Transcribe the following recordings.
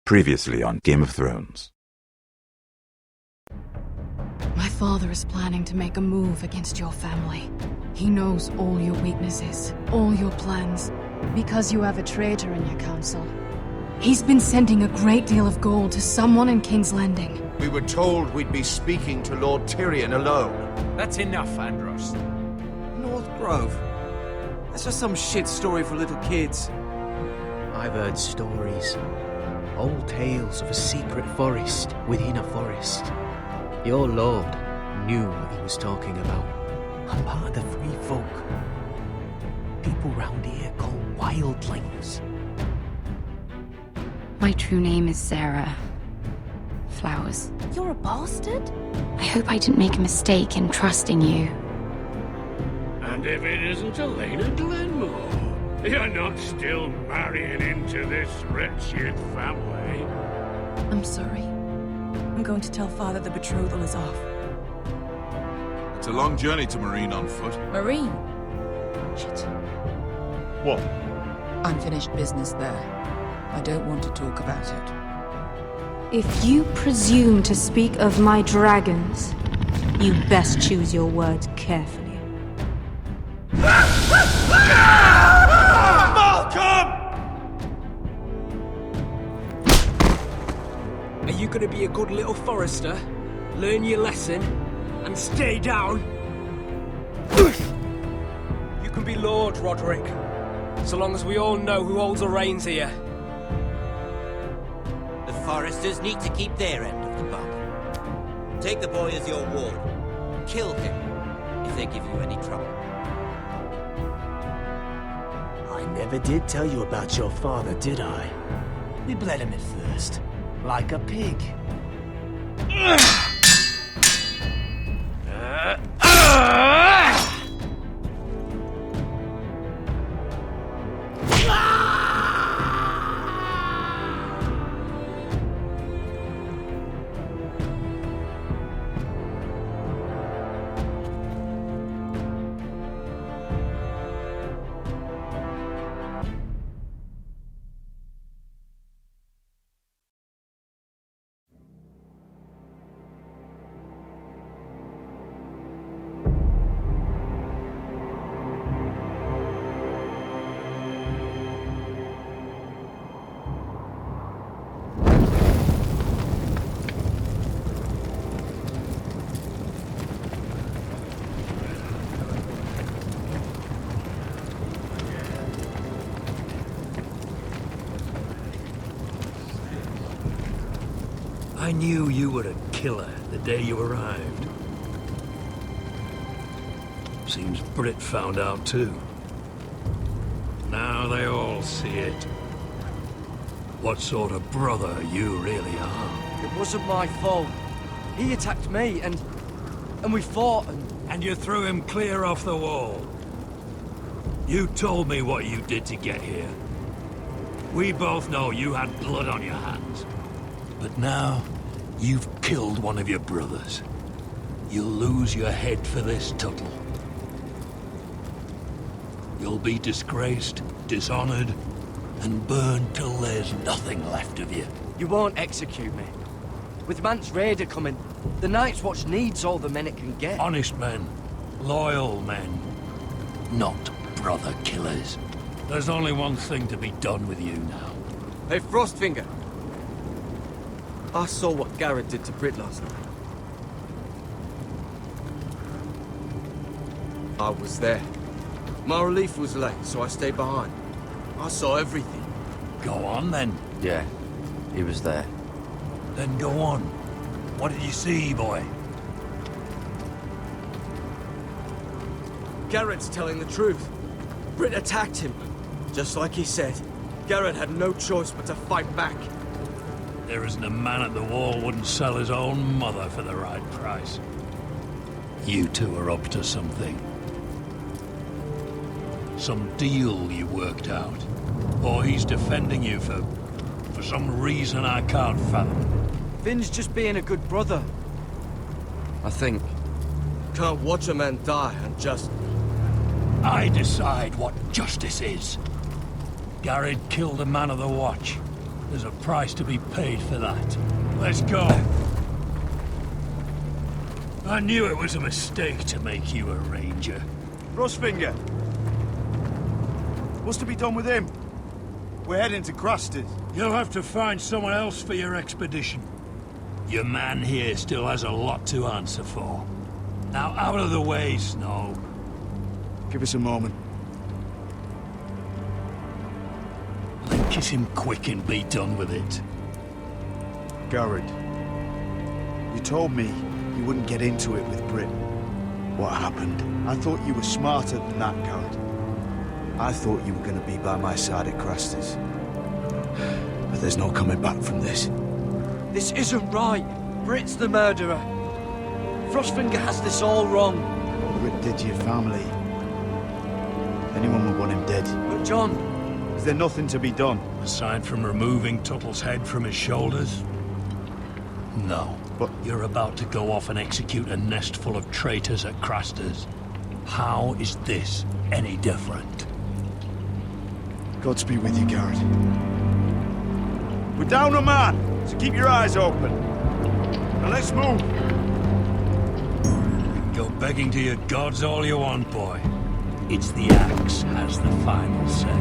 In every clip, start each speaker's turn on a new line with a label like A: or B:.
A: Previously on Game of Thrones.
B: My father is planning to make a move against your family. He knows all your weaknesses, all your plans, because you have a traitor in your council. He's been sending a great deal of gold to someone in King's Landing.
C: We were told we'd be speaking to Lord Tyrion alone.
D: That's enough, Andros.
E: North Grove? That's just some shit story for little kids.
F: I've heard stories. Old tales of a secret forest within a forest. Your lord knew what he was talking about. I'm part of the free folk. People round here call wildlings.
G: My true name is Sarah Flowers.
H: You're a bastard?
G: I hope I didn't make a mistake in trusting you.
I: And if it isn't Elena Glenmore, you're not still marrying into this wretched family.
H: I'm sorry. I'm going to tell Father the betrothal is off.
C: It's a long journey to Marine on foot.
H: Marine? Shit.
C: What?
H: Unfinished business there. I don't want to talk about it.
J: If you presume to speak of my dragons, you best choose your words carefully.
E: Are you gonna be a good little forester? Learn your lesson? And stay down? You can be Lord, Roderick. So long as we all know who holds the reins here.
K: The foresters need to keep their end of the bargain. Take the boy as your ward. Kill him if they give you any trouble.
F: I never did tell you about your father, did I? We bled him at first, like a pig.
I: I knew you were a killer the day you arrived. Seems Brit found out too. Now they all see it. What sort of brother you really are.
E: It wasn't my fault. He attacked me and we fought
I: And you threw him clear off the wall. You told me what you did to get here. We both know you had blood on your hands. But now, you've killed one of your brothers. You'll lose your head for this, Tuttle. You'll be disgraced, dishonored, and burned till there's nothing left of you.
E: You won't execute me. With Mance Raider coming, the Night's Watch needs all the men it can get.
I: Honest men, loyal men, not brother killers. There's only one thing to be done with you now.
E: Hey, Frostfinger. I saw what Garrett did to Brit last night. I was there. My relief was late, so I stayed behind. I saw everything.
I: Go on, then.
L: Yeah, he was there.
I: Then go on. What did you see, boy?
E: Garrett's telling the truth. Brit attacked him. Just like he said. Garrett had no choice but to fight back.
I: There isn't a man at the wall wouldn't sell his own mother for the right price. You two are up to something. Some deal you worked out. Or he's defending you for some reason I can't fathom.
E: Finn's just being a good brother. I think. Can't watch a man die and just...
I: I decide what justice is. Garrett killed a man of the Watch. There's a price to be paid for that. Let's go. I knew it was a mistake to make you a ranger.
M: Rustfinger! What's to be done with him? We're heading to Craster's.
I: You'll have to find someone else for your expedition. Your man here still has a lot to answer for. Now out of the way, Snow.
M: Give us a moment.
I: Then kiss him quick and be done with it.
M: Garrett, you told me you wouldn't get into it with Brit. What happened? I thought you were smarter than that, Garrett. I thought you were going to be by my side at Craster's. But there's no coming back from this.
E: This isn't right. Brit's the murderer. Frostfinger has this all wrong.
M: Brit did to your family. Anyone would want him dead.
E: But John...
M: Is there nothing to be done?
I: Aside from removing Tuttle's head from his shoulders? No. But you're about to go off and execute a nest full of traitors at Craster's. How is this any different?
M: Godspeed with you, Garrett. We're down a man, so keep your eyes open. Now let's move.
I: You can go begging to your gods all you want, boy. It's the axe has the final say.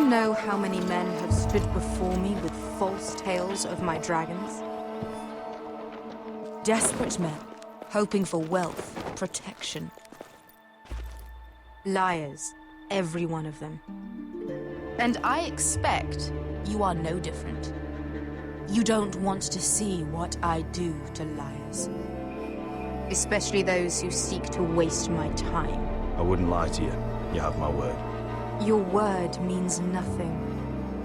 J: Know how many men have stood before me with false tales of my dragons? Desperate men, hoping for wealth, protection. Liars, every one of them. And I expect you are no different. You don't want to see what I do to liars. Especially those who seek to waste my time.
A: I wouldn't lie to you. You have my word.
J: Your word means nothing.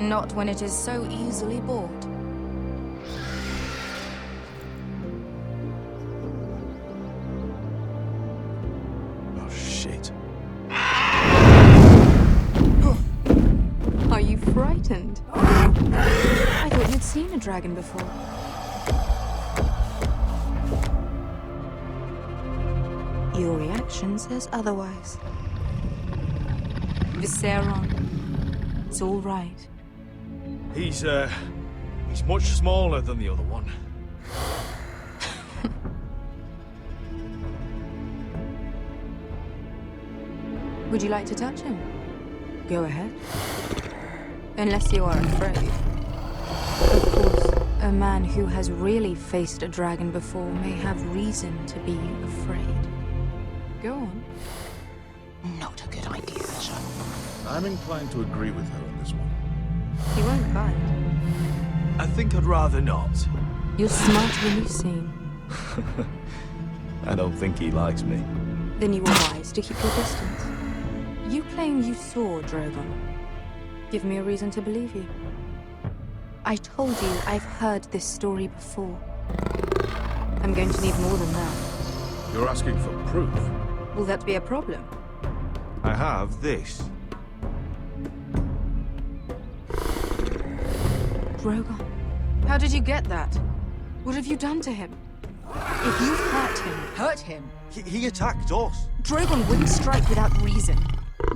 J: Not when it is so easily bought.
A: Oh, shit.
J: Are you frightened? I thought you'd seen a dragon before. Your reaction says otherwise. Visceron. It's all right.
C: He's much smaller than the other one.
J: Would you like to touch him? Go ahead. Unless you are afraid. Of course, a man who has really faced a dragon before may have reason to be afraid. Go on.
K: Not a good idea, son.
C: I'm inclined to agree with her on this one.
J: He won't bite.
E: I think I'd rather not.
J: You're smarter than you seem.
A: I don't think he likes me.
J: Then you were wise to keep your distance. You claim you saw Drogon. Give me a reason to believe you. I told you I've heard this story before. I'm going to need more than that.
C: You're asking for proof?
J: Will that be a problem?
C: I have this.
J: Drogon, how did you get that? What have you done to him? If you've hurt him...
C: He attacked us.
J: Drogon wouldn't strike without reason.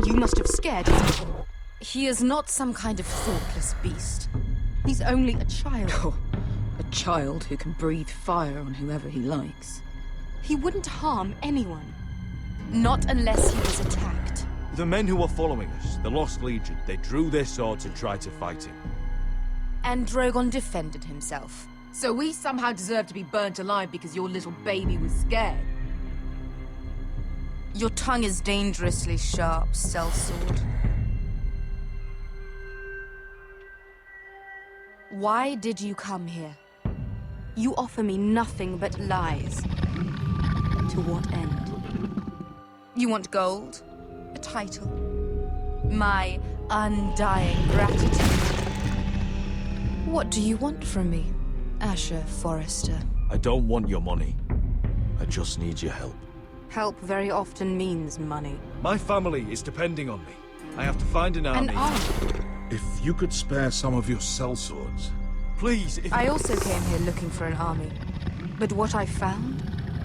J: You must have scared him. He is not some kind of thoughtless beast. He's only a child.
H: Oh, a child who can breathe fire on whoever he likes.
J: He wouldn't harm anyone. Not unless he was attacked.
C: The men who were following us, the Lost Legion, they drew their swords and tried to fight him.
J: And Drogon defended himself.
H: So we somehow deserve to be burnt alive because your little baby was scared?
J: Your tongue is dangerously sharp, sellsword. Why did you come here? You offer me nothing but lies. To what end? You want gold? A title? My undying gratitude? What do you want from me, Asher Forrester?
C: I don't want your money. I just need your help.
J: Help very often means money.
C: My family is depending on me. I have to find an army.
J: An army?
N: If you could spare some of your sellswords.
C: Please, if...
J: I also came here looking for an army. But what I found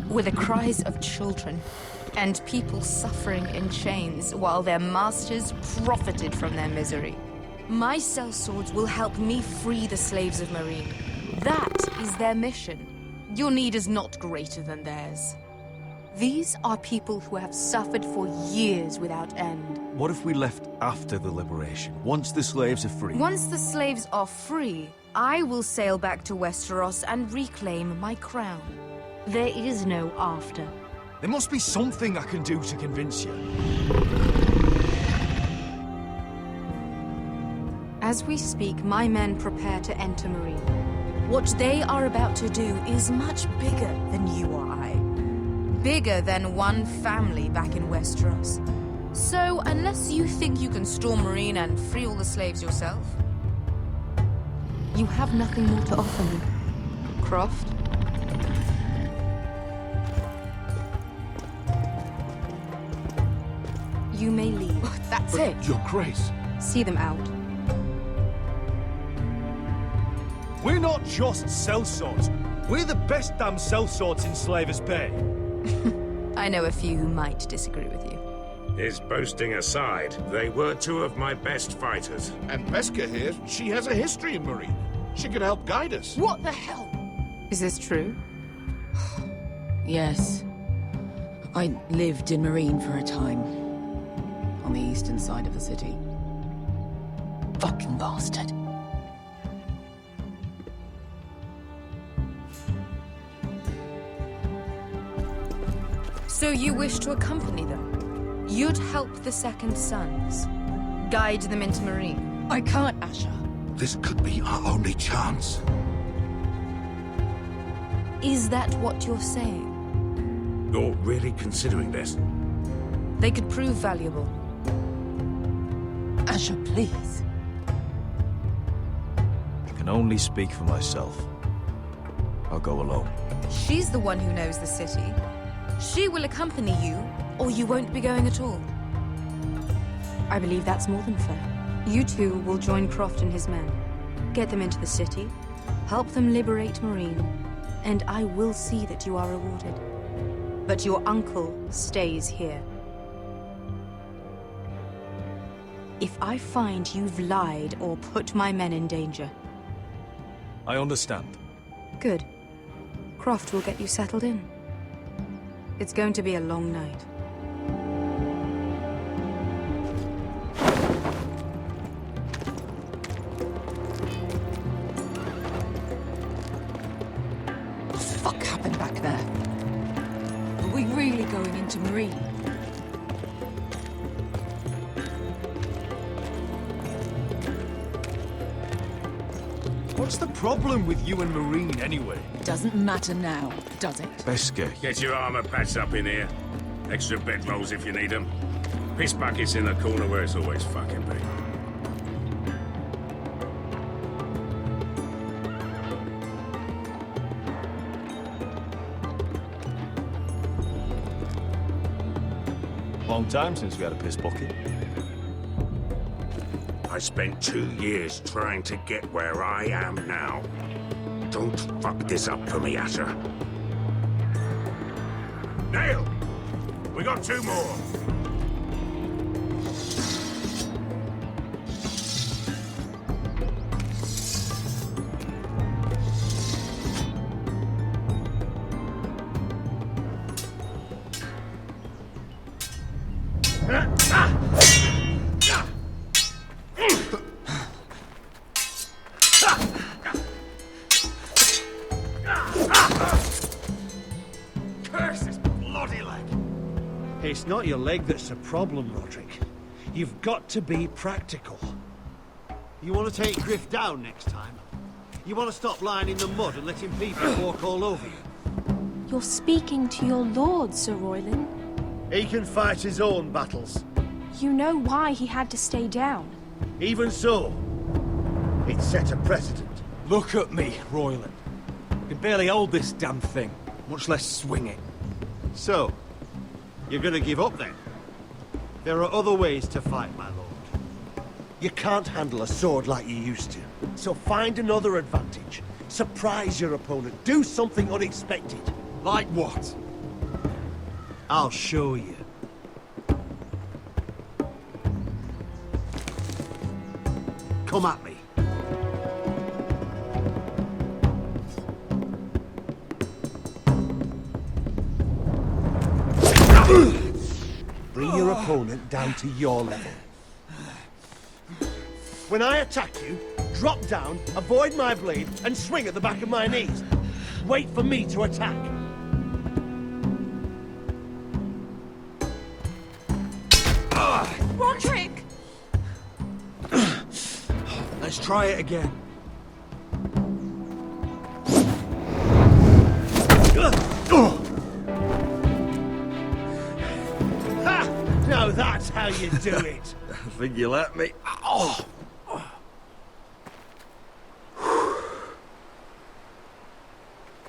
J: were the cries of children and people suffering in chains while their masters profited from their misery. My sellswords will help me free the slaves of Marine. That is their mission. Your need is not greater than theirs. These are people who have suffered for years without end.
C: What if we left after the liberation, once the slaves are free?
J: Once the slaves are free, I will sail back to Westeros and reclaim my crown. There is no after.
C: There must be something I can do to convince you.
J: As we speak, my men prepare to enter Marine. What they are about to do is much bigger than you or I. Bigger than one family back in Westeros. So, unless you think you can storm Marine and free all the slaves yourself, you have nothing more to offer me, Croft. You may leave.
H: That's it.
N: Your Grace.
J: See them out.
C: We're not just sellswords. We're the best damn sellswords in Slavers Bay.
J: I know a few who might disagree with you.
O: His boasting aside, they were two of my best fighters.
N: And Beskha here, she has a history in Marine. She could help guide us.
H: What the hell?
J: Is this true?
H: Yes. I lived in Marine for a time. On the eastern side of the city. Fucking bastard.
J: So you wish to accompany them? You'd help the Second Sons? Guide them into Marine?
H: I can't, Asher.
N: This could be our only chance.
J: Is that what you're saying?
O: You're really considering this?
J: They could prove valuable.
H: Asher, please.
C: I can only speak for myself. I'll go alone.
J: She's the one who knows the city. She will accompany you, or you won't be going at all. I believe that's more than fair. You two will join Croft and his men. Get them into the city, help them liberate Marine, and I will see that you are rewarded. But your uncle stays here. If I find you've lied or put my men in danger...
C: I understand.
J: Good. Croft will get you settled in. It's going to be a long night.
H: What the fuck happened back there? Are we really going into Marine?
C: What's the problem with you and Marine, anyway?
H: Doesn't matter now, does it?
C: Beskha.
O: Get your armor patched up in here. Extra bedrolls if you need them. Piss buckets in the corner where it's always fucking big.
A: Long time since we had a piss bucket.
O: I spent 2 years trying to get where I am now. Don't fuck this up for me, Asher. Nail! We got 2 more.
C: It's not your leg that's the problem, Roderick. You've got to be practical. You want to take Griff down next time? You want to stop lying in the mud and letting people walk all over you?
P: You're speaking to your lord, Sir Royland.
C: He can fight his own battles.
P: You know why he had to stay down.
C: Even so, it set a precedent.
Q: Look at me, Royland. I can barely hold this damn thing, much less swing it.
C: So, you're gonna give up then? There are other ways to fight, my lord. You can't handle a sword like you used to. So find another advantage. Surprise your opponent. Do something unexpected.
Q: Like what?
C: I'll show you. Come at me. Bring your opponent down to your level. When I attack you, drop down, avoid my blade, and swing at the back of my knees. Wait for me to attack.
P: Roderick!
Q: Let's try it again.
C: Ha! Now that's how you do it.
Q: I think you let me. Oh!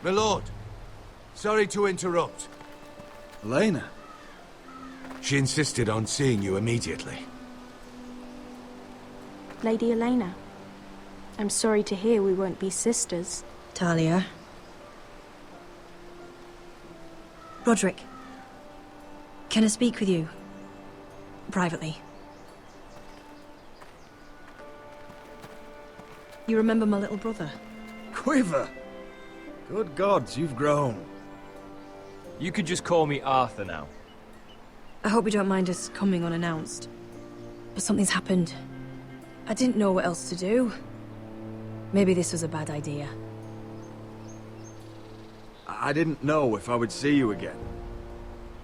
E: My lord, sorry to interrupt.
Q: Elena?
E: She insisted on seeing you immediately.
P: Lady Elena, I'm sorry to hear we won't be sisters.
R: Talia. Roderick. Can I speak with you? Privately. You remember my little brother?
Q: Quiver! Good gods, you've grown.
D: You could just call me Arthur now.
R: I hope you don't mind us coming unannounced. But something's happened. I didn't know what else to do. Maybe this was a bad idea.
Q: I didn't know if I would see you again.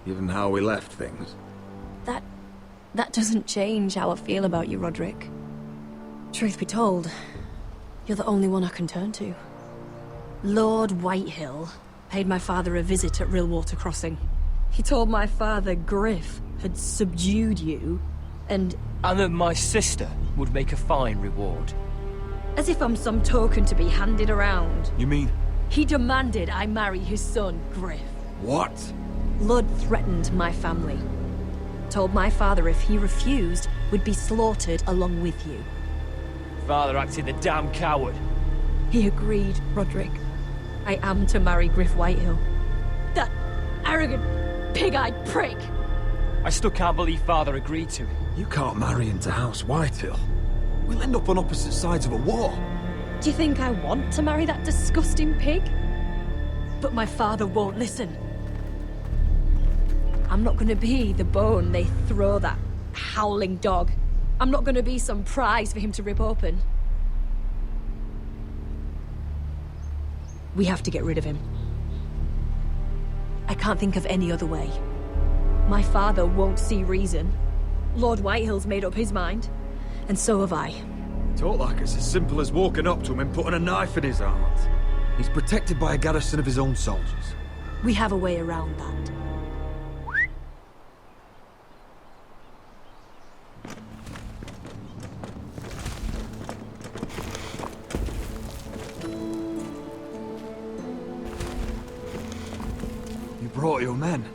Q: Given how we left things.
R: That doesn't change how I feel about you, Roderick. Truth be told, you're the only one I can turn to. Lord Whitehill paid my father a visit at Rillwater Crossing. He told my father Griff had subdued you, and
D: that my sister would make a fine reward.
R: as if I'm some token to be handed around.
Q: You mean?
R: He demanded I marry his son, Griff.
Q: What?
R: Lud threatened my family. Told my father if he refused, we'd be slaughtered along with you.
D: Father acted the damn coward.
R: He agreed, Roderick. I am to marry Griff Whitehill. That arrogant, pig-eyed prick!
D: I still can't believe Father agreed to it.
Q: You can't marry into House Whitehill. We'll end up on opposite sides of a war.
R: Do you think I want to marry that disgusting pig? But my father won't listen. I'm not gonna be the bone they throw that howling dog. I'm not gonna be some prize for him to rip open. We have to get rid of him. I can't think of any other way. My father won't see reason. Lord Whitehill's made up his mind. And so have I.
Q: Talk like it's as simple as walking up to him and putting a knife in his heart. He's protected by a garrison of his own soldiers.
R: We have a way around that.
Q: You brought your men.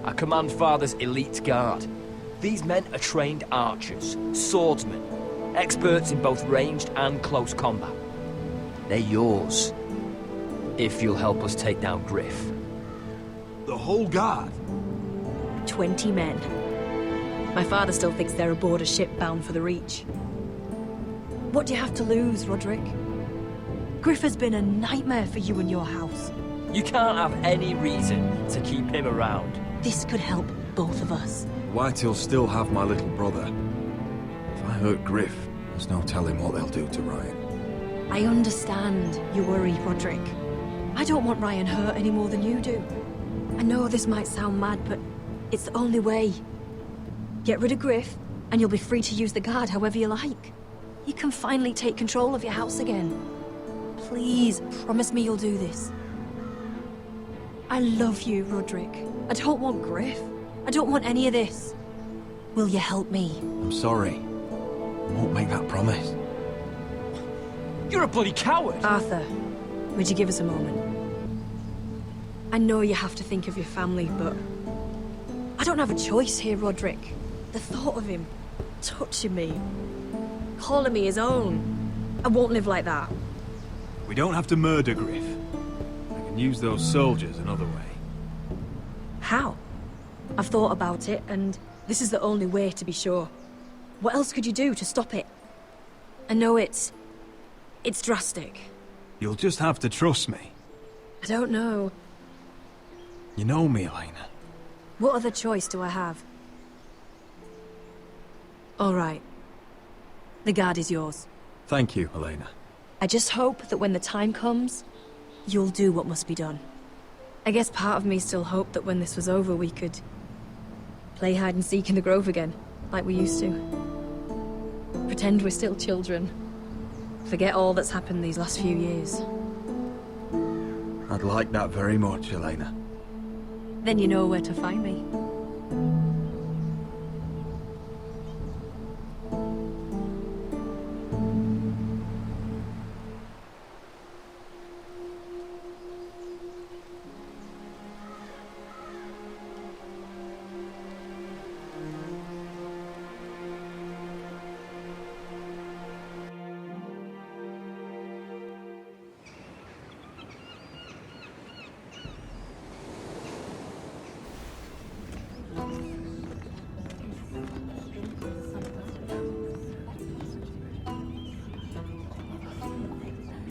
D: I command Father's elite guard. These men are trained archers, swordsmen, experts in both ranged and close combat. They're yours, if you'll help us take down Griff.
Q: The whole guard?
R: 20 men. My father still thinks they're aboard a ship bound for the Reach. What do you have to lose, Roderick? Griff has been a nightmare for you and your house.
D: You can't have any reason to keep him around.
R: This could help both of us.
Q: Whitehill'll still have my little brother. If I hurt Griff, there's no telling what they'll do to Ryan.
R: I understand you worry, Roderick. I don't want Ryan hurt any more than you do. I know this might sound mad, but it's the only way. Get rid of Griff, and you'll be free to use the guard however you like. You can finally take control of your house again. Please, promise me you'll do this. I love you, Roderick. I don't want Griff. I don't want any of this. Will you help me?
Q: I'm sorry. I won't make that promise.
D: You're a bloody coward!
R: Arthur, would you give us a moment? I know you have to think of your family, but I don't have a choice here, Roderick. The thought of him touching me, calling me his own, I won't live like that.
Q: We don't have to murder Griff. I can use those soldiers another way.
R: How? I've thought about it, and this is the only way to be sure. What else could you do to stop it? I know it's drastic.
Q: You'll just have to trust me.
R: I don't know.
Q: You know me, Elena.
R: What other choice do I have? All right. The guard is yours.
Q: Thank you, Elena.
R: I just hope that when the time comes, you'll do what must be done. I guess part of me still hoped that when this was over we could play hide and seek in the grove again, like we used to. Pretend we're still children. Forget all that's happened these last few years.
Q: I'd like that very much, Elena.
R: Then you know where to find me.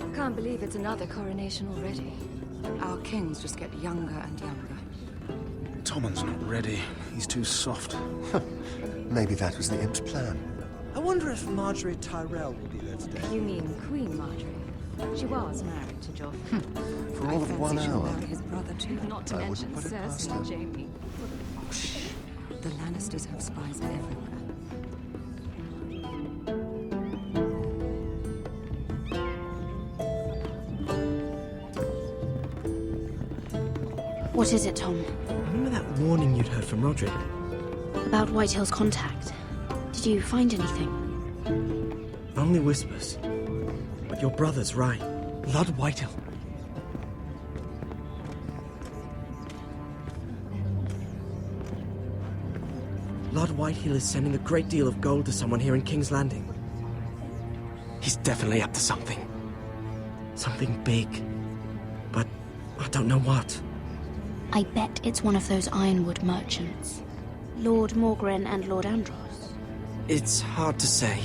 B: I can't believe it's another coronation already. Our kings just get younger and younger.
M: Tommen's not ready. He's too soft. Maybe that was the imp's plan.
C: I wonder if Marjorie Tyrell will be there today.
B: You mean Queen Marjorie? She was married to Joffrey.
M: For all of 1 hour.
B: Marry his brother too, not to
M: I
B: mention
M: wouldn't put it past
B: Cersei and
M: her.
B: Jaime. The Lannisters have spies everywhere.
G: What is it, Tom?
E: Remember that warning you'd heard from Roderick?
G: About Whitehill's contact. Did you find anything?
E: Only whispers. But your brother's right. Lord Whitehill. Lord Whitehill is sending a great deal of gold to someone here in King's Landing. He's definitely up to something. Something big. But I don't know what.
G: I bet it's one of those ironwood merchants. Lord Morgren and Lord Andros.
E: It's hard to say.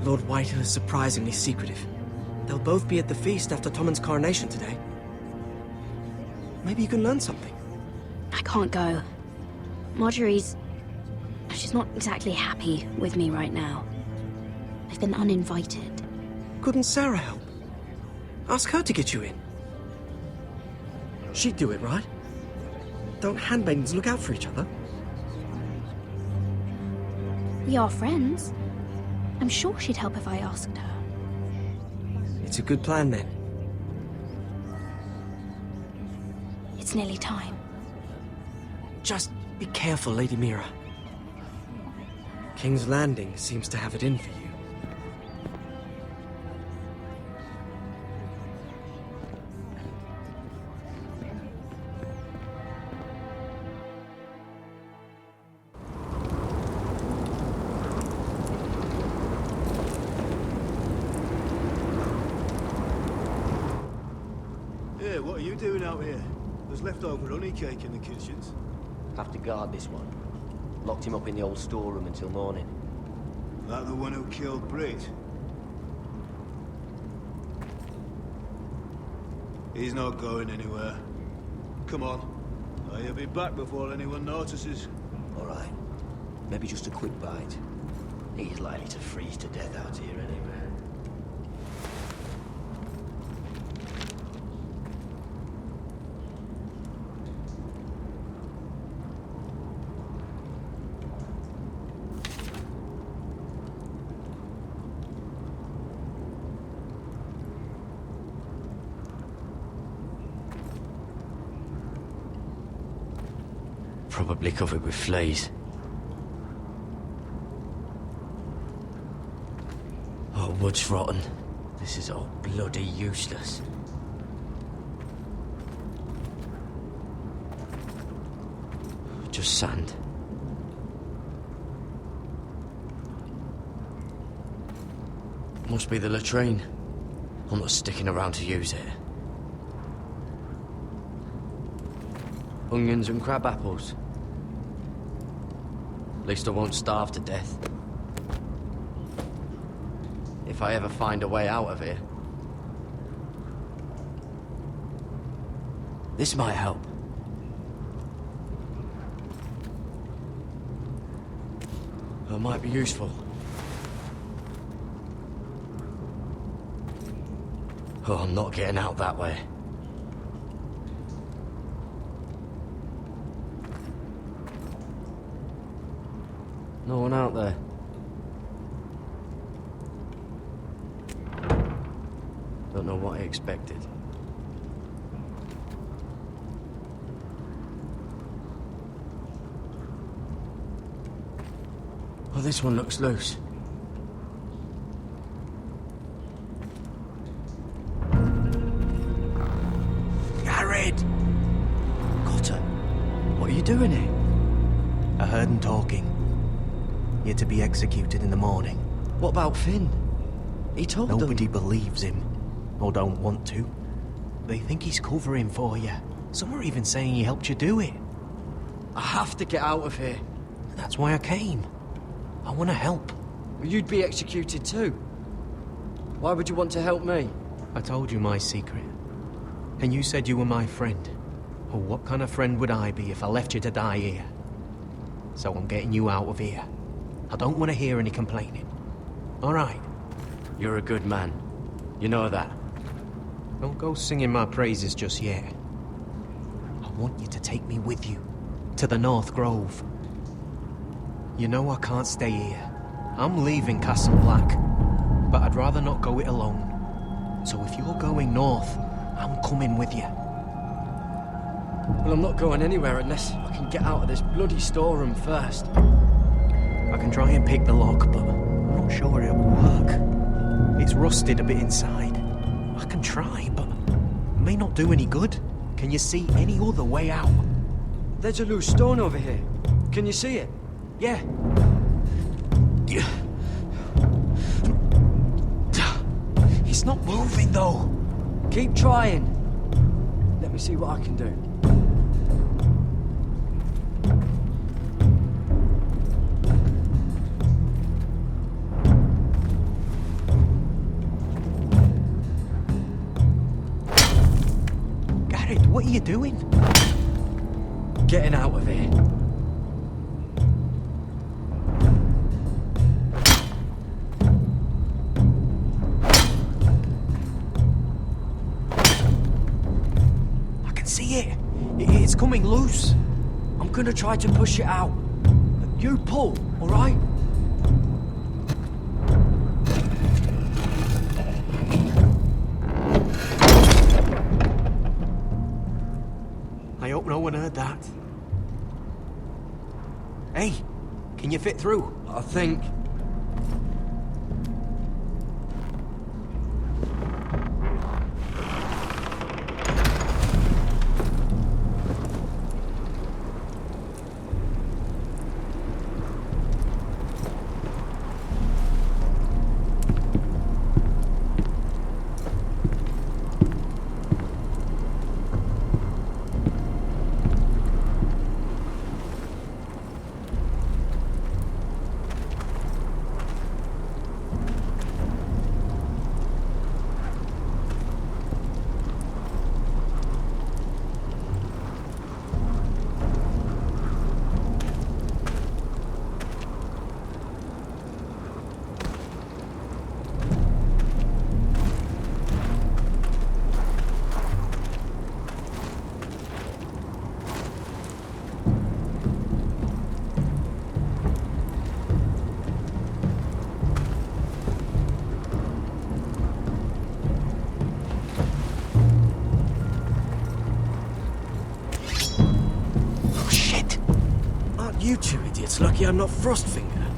E: Lord Whitehill is surprisingly secretive. They'll both be at the feast after Tommen's coronation today. Maybe you can learn something.
G: I can't go. Marjorie's... she's not exactly happy with me right now. I've been uninvited.
E: Couldn't Sarah help? Ask her to get you in. She'd do it, right? Don't handmaidens look out for each other?
G: We are friends. I'm sure she'd help if I asked her.
E: It's a good plan, then.
G: It's nearly time.
E: Just be careful, Lady Mira. King's Landing seems to have it in for you.
M: what are you doing out here? There's leftover honey cake in the kitchens.
S: Have to guard this one. Locked him up in the old storeroom until morning.
M: That the one who killed Brit? He's not going anywhere. Come on. He'll be back before anyone notices.
S: All right. Maybe just a quick bite. He's likely to freeze to death out here anyway.
D: Probably covered with fleas. Oh, wood's rotten. This is all bloody useless. Just sand. Must be the latrine. I'm not sticking around to use it. Onions and crab apples. At least I won't starve to death. If I ever find a way out of here. This might help. It might be useful. Oh, I'm not getting out that way. No one out there. Don't know what I expected. Oh, this one looks loose.
E: Garrett!
D: Cotter, what are you doing here?
E: I heard him talking. You're to be executed in the morning.
D: What about Finn? He told them.
E: Nobody believes him. Or don't want to. They think he's covering for you. Some are even saying he helped you do it.
D: I have to get out of here.
E: That's why I came. I want to help.
D: You'd be executed too. Why would you want to help me?
E: I told you my secret. And you said you were my friend. Well, what kind of friend would I be if I left you to die here? So I'm getting you out of here. I don't want to hear any complaining. All right?
D: You're a good man. You know that.
E: Don't go singing my praises just yet. I want you to take me with you. To the North Grove. You know I can't stay here. I'm leaving Castle Black. But I'd rather not go it alone. So if you're going north, I'm coming with you.
D: Well, I'm not going anywhere unless I can get out of this bloody storeroom first.
E: I can try and pick the lock, but I'm not sure it'll work. It's rusted a bit inside. I can try, but it may not do any good. Can you see any other way out?
D: There's a loose stone over here. Can you see it? Yeah.
E: It's not moving, though.
D: Keep trying. Let me see what I can do.
E: Garrett, what are you doing?
D: Getting out of here.
E: It's coming loose.
D: I'm gonna try to push it out. You pull, all right?
E: I hope no one heard that. Hey, can you fit through?
D: I think.
E: You two idiots lucky I'm not Frostfinger.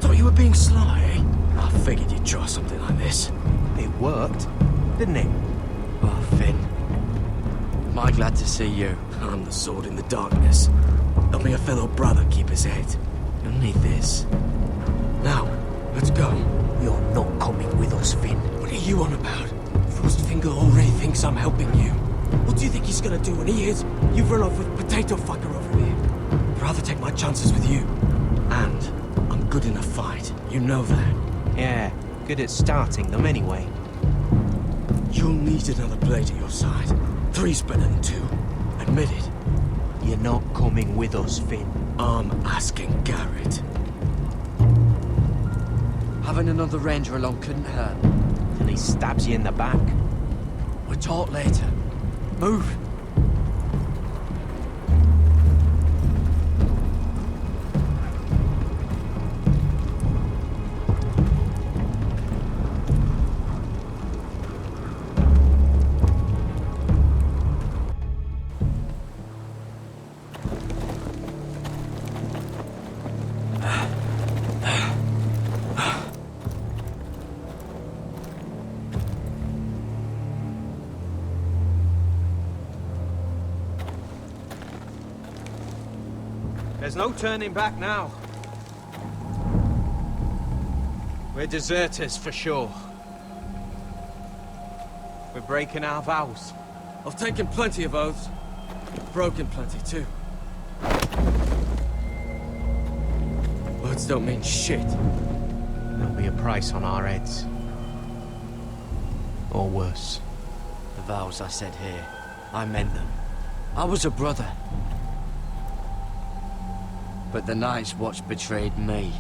E: Thought you were being sly, eh? I figured you'd try something like this.
F: It worked, didn't it?
E: Oh, Finn.
F: Am I glad to see you?
E: I'm the sword in the darkness. Helping a fellow brother keep his head. You'll need this. Now, let's go.
F: You're not coming with us, Finn.
E: What are you on about? Frostfinger already thinks I'm helping you. What do you think he's gonna do when he hears you've run off with Potato Fucker over there? I'd rather take my chances with you. And I'm good in a fight. You know that.
F: Yeah, good at starting them anyway.
E: You'll need another blade at your side. 3's better than 2. Admit it.
F: You're not coming with us, Finn.
E: I'm asking Garrett.
D: Having another ranger along couldn't hurt.
F: And he stabs you in the back.
D: We'll talk later. Move!
F: There's no turning back now. We're deserters for sure. We're breaking our vows.
E: I've taken plenty of oaths. Broken plenty too. Words don't mean shit.
F: There'll be a price on our heads. Or worse.
D: The vows I said here, I meant them. I was a brother. But the Night's Watch betrayed me.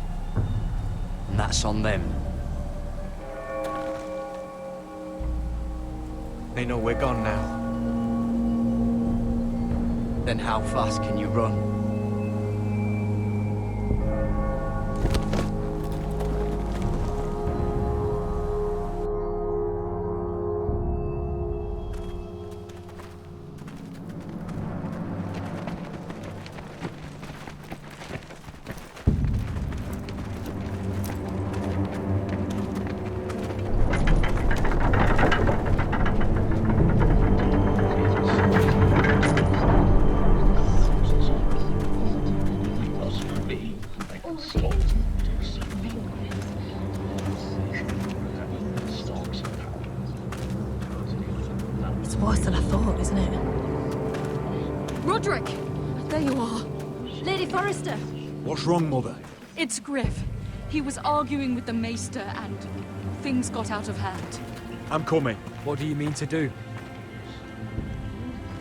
D: And that's on them.
F: They know we're gone now.
D: Then how fast can you run?
R: It's worse than I thought, isn't it?
B: Roderick! There you are.
G: Lady Forrester!
Q: What's wrong, Mother?
B: It's Griff. He was arguing with the Maester and things got out of hand.
Q: I'm coming.
D: What do you mean to do?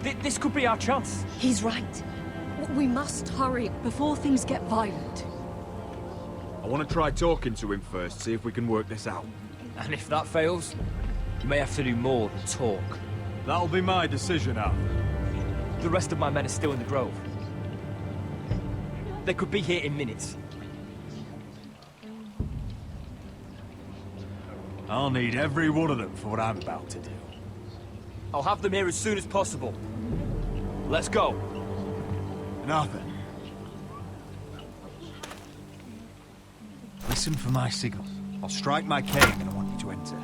D: This could be our chance.
B: He's right. We must hurry before things get violent.
Q: I want to try talking to him first, see if we can work this out.
D: And if that fails, you may have to do more than talk.
Q: That'll be my decision, Al.
D: The rest of my men are still in the grove. They could be here in minutes.
Q: I'll need every one of them for what I'm about to do.
D: I'll have them here as soon as possible. Let's go.
Q: And Arthur, listen for my signals. I'll strike my cane and I want you to enter.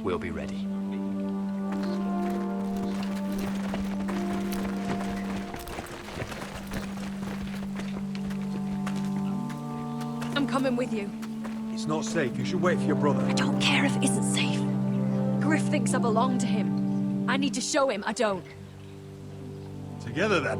D: We'll be ready.
B: I'm coming with you.
Q: It's not safe. You should wait for your brother.
B: I don't care if it isn't safe. Griff thinks I belong to him. I need to show him I don't.
Q: Together, then.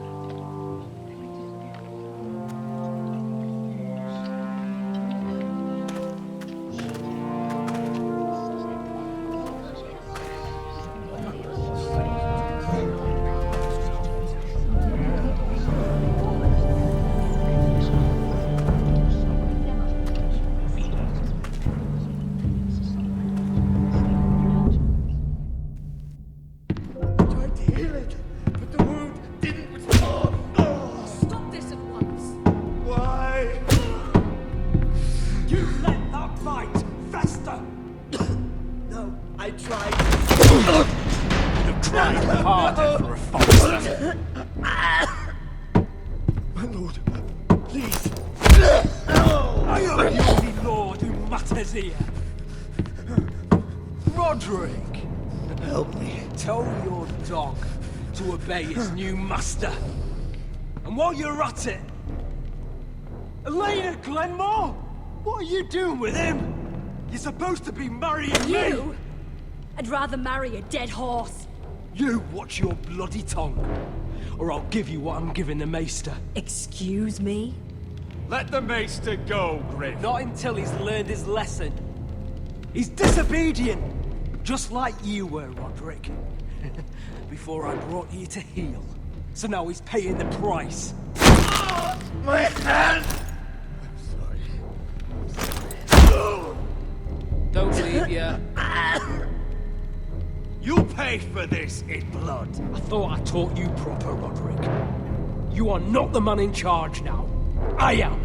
O: Harder for a fox.
D: dear. Roderick!
C: Help me.
D: Tell your dog to obey his new master. And while you're at it... Elena Glenmore? What are you doing with him? You're supposed to be marrying me!
R: You? I'd rather marry a dead horse.
D: You watch your bloody tongue, or I'll give you what I'm giving the Maester.
R: Excuse me?
Q: Let the Maester go, Griff.
D: Not until he's learned his lesson. He's disobedient, just like you were, Roderick. Before I brought you to heel. So now he's paying the price.
C: My hand!
D: Don't leave yet.
C: You'll pay for this in blood.
D: I thought I taught you proper, Roderick. You are not the man in charge now. I am.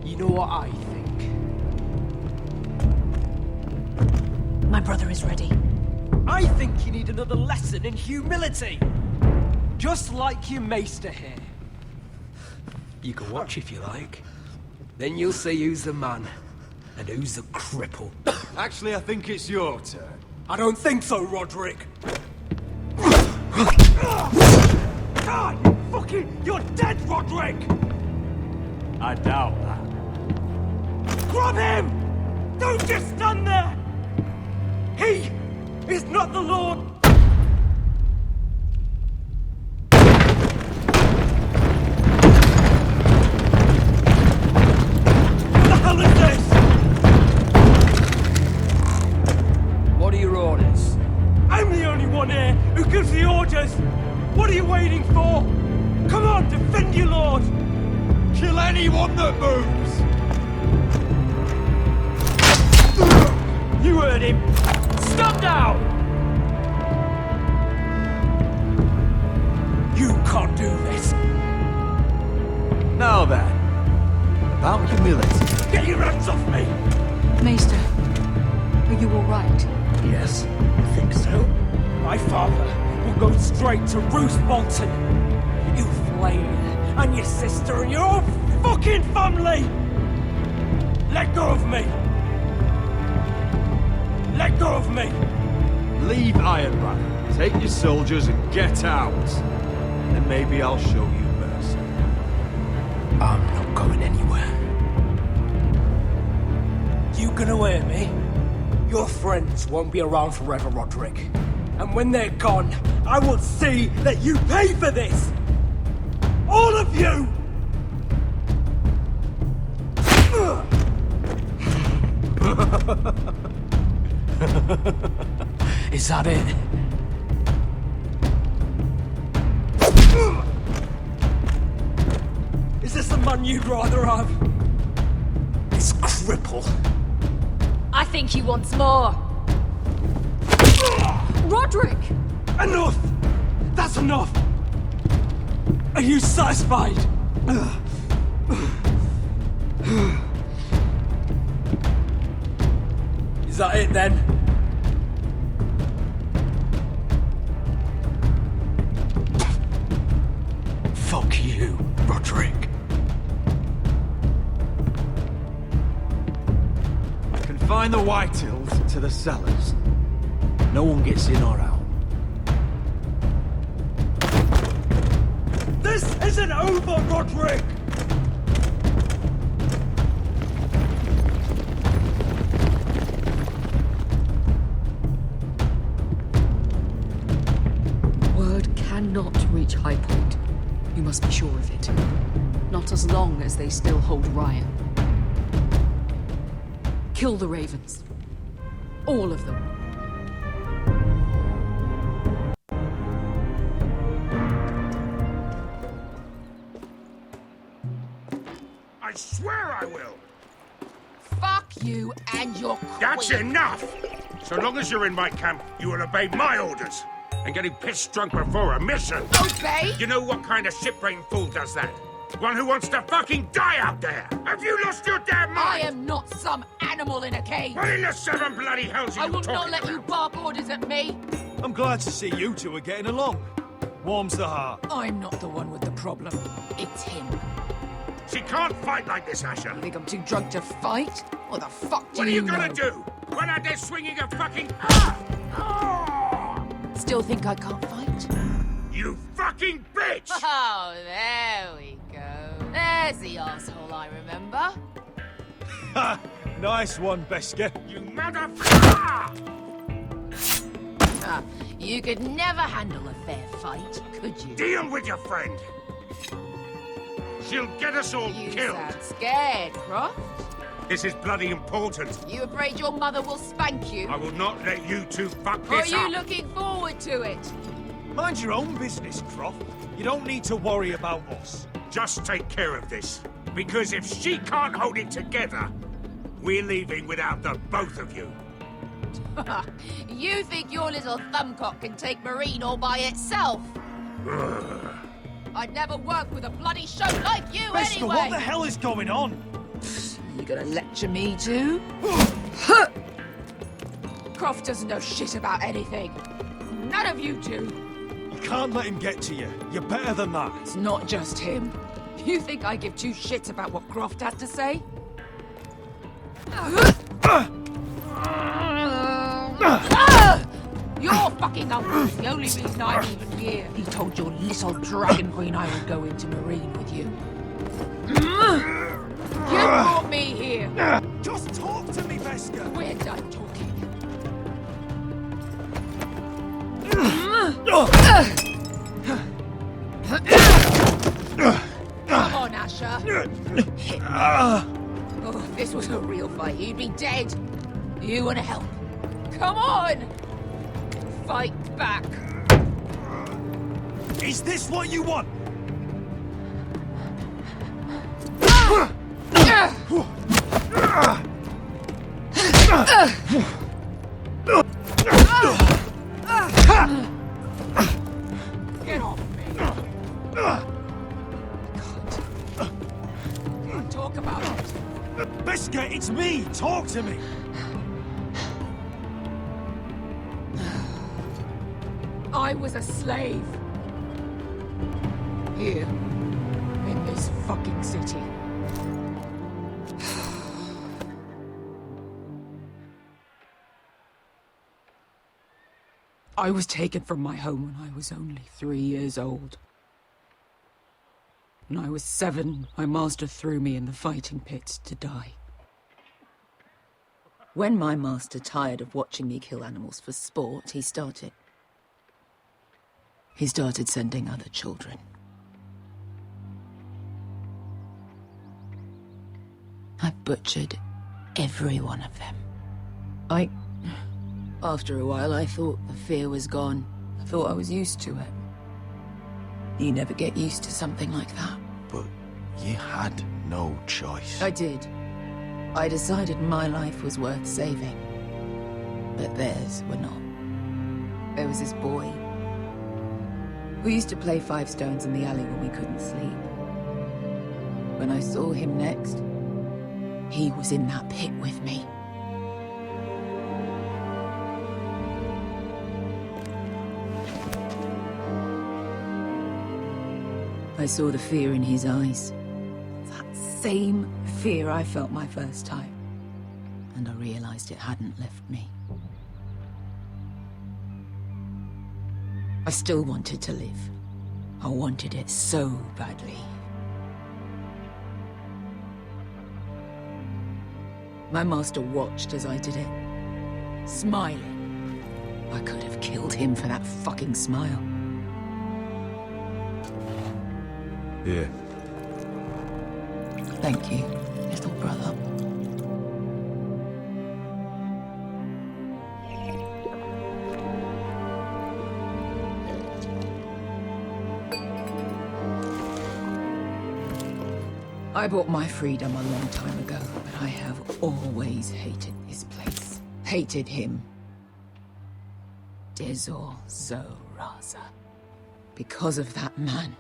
D: You know what I think?
R: My brother is ready.
D: I think you need another lesson in humility. Just like your Maester here. You can watch if you like. Then you'll see who's the man and who's the cripple.
Q: Actually, I think it's your turn.
D: I don't think so, Roderick. God, you're dead, Roderick!
Q: I doubt that.
D: Grab him! Don't just stand there! He is not the Lord! What the hell is this? What are your orders? I'm the only one here who gives the orders! What are you waiting for? Come on, defend your lord!
Q: Kill anyone that moves!
D: You heard him! Stop now! You can't do this!
Q: Now then, about humility.
D: Get your hands off me!
B: Maester, are you all right?
C: Yes, I think so.
D: My father will go straight to Roose Bolton. You flame, and your sister, and your whole fucking family! Let go of me! Let go of me!
Q: Leave Ironbark, take your soldiers and get out. And maybe I'll show you mercy.
D: I'm not going anywhere. You gonna hear me? Your friends won't be around forever, Roderick. And when they're gone, I will see that you pay for this! All of you! Is that it? Is this the man you'd rather have? This cripple.
R: I think he wants more. Roderick!
D: Enough! That's enough! Are you satisfied? Is that it then? Fuck you, Roderick.
Q: Confine the Whitehills to the cellars. No one gets in or out.
D: This isn't over, Roderick!
B: Word cannot reach High Point. You must be sure of it. Not as long as they still hold Ryan. Kill the Ravens. All of them.
O: I swear I will!
H: Fuck you and your queen.
O: That's enough! So long as you're in my camp, you will obey my orders. And getting pissed drunk before a mission.
H: Obey?
O: You know what kind of shit-brained fool does that? One who wants to fucking die out there! Have you lost your damn mind?
H: I am not some animal in a cage.
O: What in the seven bloody hells are
H: I
O: you
H: will
O: talking
H: not let
O: about?
H: you bark orders at me.
Q: I'm glad to see you two are getting along. Warms the heart.
H: I'm not the one with the problem. It's him.
O: She can't fight like this, Asher.
H: You think I'm too drunk to fight? What the fuck do
O: What are you gonna
H: know?
O: do? When I'm there swinging a fucking...
H: Still think I can't fight?
O: You fucking bitch!
H: Oh, there we go. There's the asshole I remember.
A: Ha! Nice one, Beskar.
O: You motherfucker!
H: You could never handle a fair fight, could you?
O: Deal with your friend. She'll get us all
H: You
O: killed.
H: sound scared, Croft.
O: This is bloody important.
H: You afraid your mother will spank you?
O: I will not let you two fuck
H: Or are
O: this
H: you
O: up.
H: looking forward to it?
A: Mind your own business, Croft. You don't need to worry about us.
O: Just take care of this. Because if she can't hold it together, we're leaving without the both of you.
H: You think your little thumbcock can take Marine all by itself? I'd never work with a bloody show like you
A: Beskar,
H: anyway!
A: what the hell is going on?
H: You gonna lecture me too? Croft doesn't know shit about anything. None of you do.
A: You can't let him get to you. You're better than that.
H: It's not just him. You think I give two shits about what Croft has to say? Your fucking uncle's the only reason I'm even here. He told your little dragon queen I would go into Marine with you. You brought me here.
A: Just talk to me, Beskar.
H: We're done talking. Come on, Asher. Oh, if this was a real fight, you'd be dead. You want to help? Come on! Fight back.
A: Is this what you want?
H: Get off me. God. Talk about it.
A: Beskar, it's me. Talk to me.
H: I was a slave. Here. In this fucking city. I was taken from my home when I was only 3 years old. When I was 7, my master threw me in the fighting pits to die. When my master tired of watching me kill animals for sport, he started sending other children. I butchered every one of them. After a while, I thought the fear was gone. I thought I was used to it. You never get used to something like that.
M: But you had no choice.
H: I did. I decided my life was worth saving. But theirs were not. There was this boy who used to play 5 stones in the alley when we couldn't sleep. When I saw him next, he was in that pit with me. I saw the fear in his eyes. That same fear I felt my first time. And I realized it hadn't left me. I still wanted to live. I wanted it so badly. My master watched as I did it, smiling. I could have killed him for that fucking smile.
A: Here.
H: Thank you, little brother. I bought my freedom a long time ago, but I have always hated this place. Hated him. Dezor Zo Raza. Because of that man.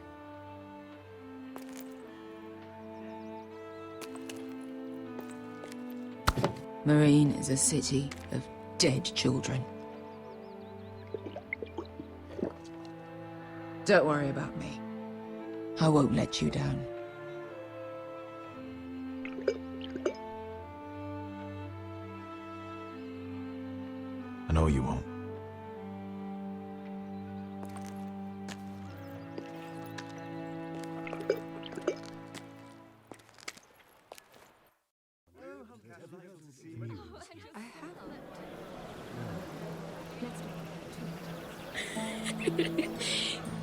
H: Marine is a city of dead children. Don't worry about me. I won't let you down.
Q: know you won't.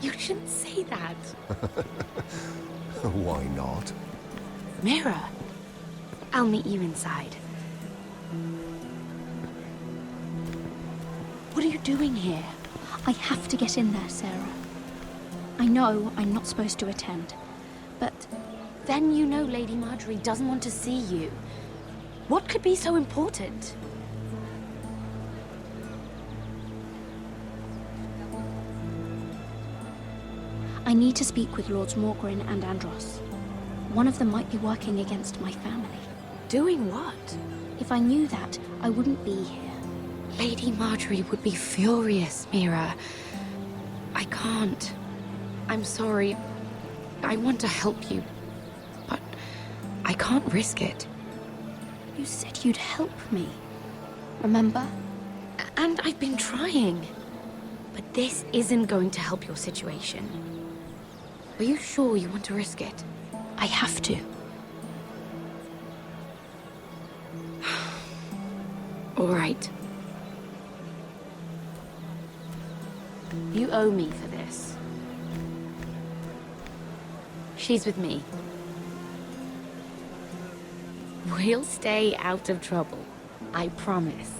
G: You shouldn't say that.
T: Why not?
G: Mira, I'll meet you inside. What are you doing here? I have to get in there, Sarah. I know I'm not supposed to attend, but then you know Lady Marjorie doesn't want to see you. What could be so important? I need to speak with Lords Morgren and Andros. One of them might be working against my family. Doing what? If I knew that, I wouldn't be here. Lady Marjorie would be furious, Mira. I can't. I'm sorry. I want to help you, but I can't risk it. You said you'd help me, remember? And I've been trying. But this isn't going to help your situation. Are you sure you want to risk it? I have to. All right. You owe me for this. She's with me. We'll stay out of trouble. I promise.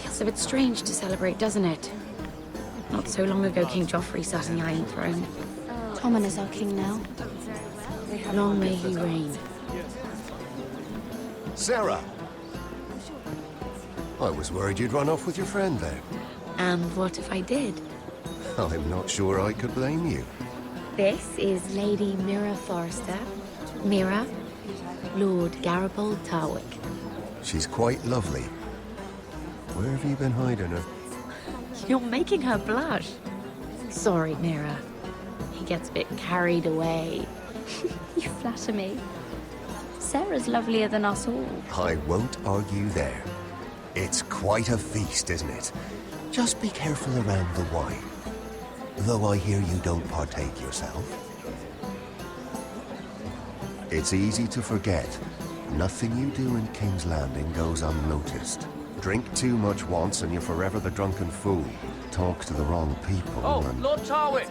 G: Feels a bit strange to celebrate, doesn't it? Not so long ago, King Joffrey sat on the Iron Throne. Tommen is our king now. Long may he reign.
T: Sarah! I was worried you'd run off with your friend there.
G: And what if I did?
T: I'm not sure I could blame you.
G: This is Lady Mira Forrester. Mira, Lord Garibaldi Tarwick.
T: She's quite lovely. Where have you been hiding her?
G: You're making her blush. Sorry, Mira. He gets a bit carried away. You flatter me. Sarah's lovelier than us all.
T: I won't argue there. It's quite a feast, isn't it? Just be careful around the wine. Though I hear you don't partake yourself. It's easy to forget. Nothing you do in King's Landing goes unnoticed. Drink too much once and you're forever the drunken fool. Talk to the wrong people and...
D: Lord Tarwick!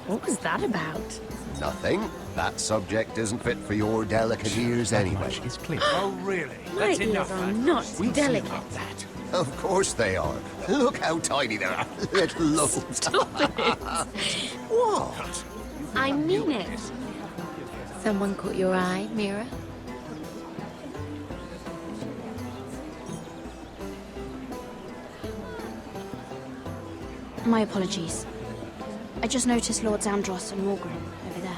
G: What was that about?
T: Nothing. That subject isn't fit for your delicate ears anyway.
Q: It's clear.
A: Oh, really?
G: My
A: That's
G: ears
A: enough,
G: are
A: lad.
G: not
A: We'll see
G: delicate.
A: about that.
T: Of course they are. Look how tiny they are. Little loads.
G: Stop it!
T: What?
G: I mean it. Someone caught your eye, Mira? My apologies. I just noticed Lords Andros and Morgren over there.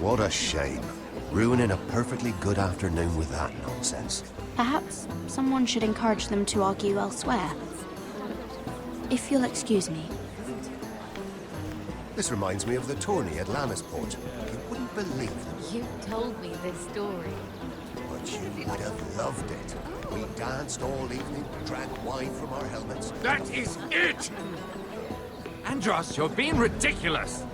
T: What a shame. Ruining a perfectly good afternoon with that nonsense.
G: Perhaps someone should encourage them to argue elsewhere. If you'll excuse me.
T: This reminds me of the tourney at Lannisport. You wouldn't believe it.
G: You told me this story.
T: But you would have loved it. We danced all evening, drank wine from our helmets.
N: That is it!
Q: Andros, you're being ridiculous!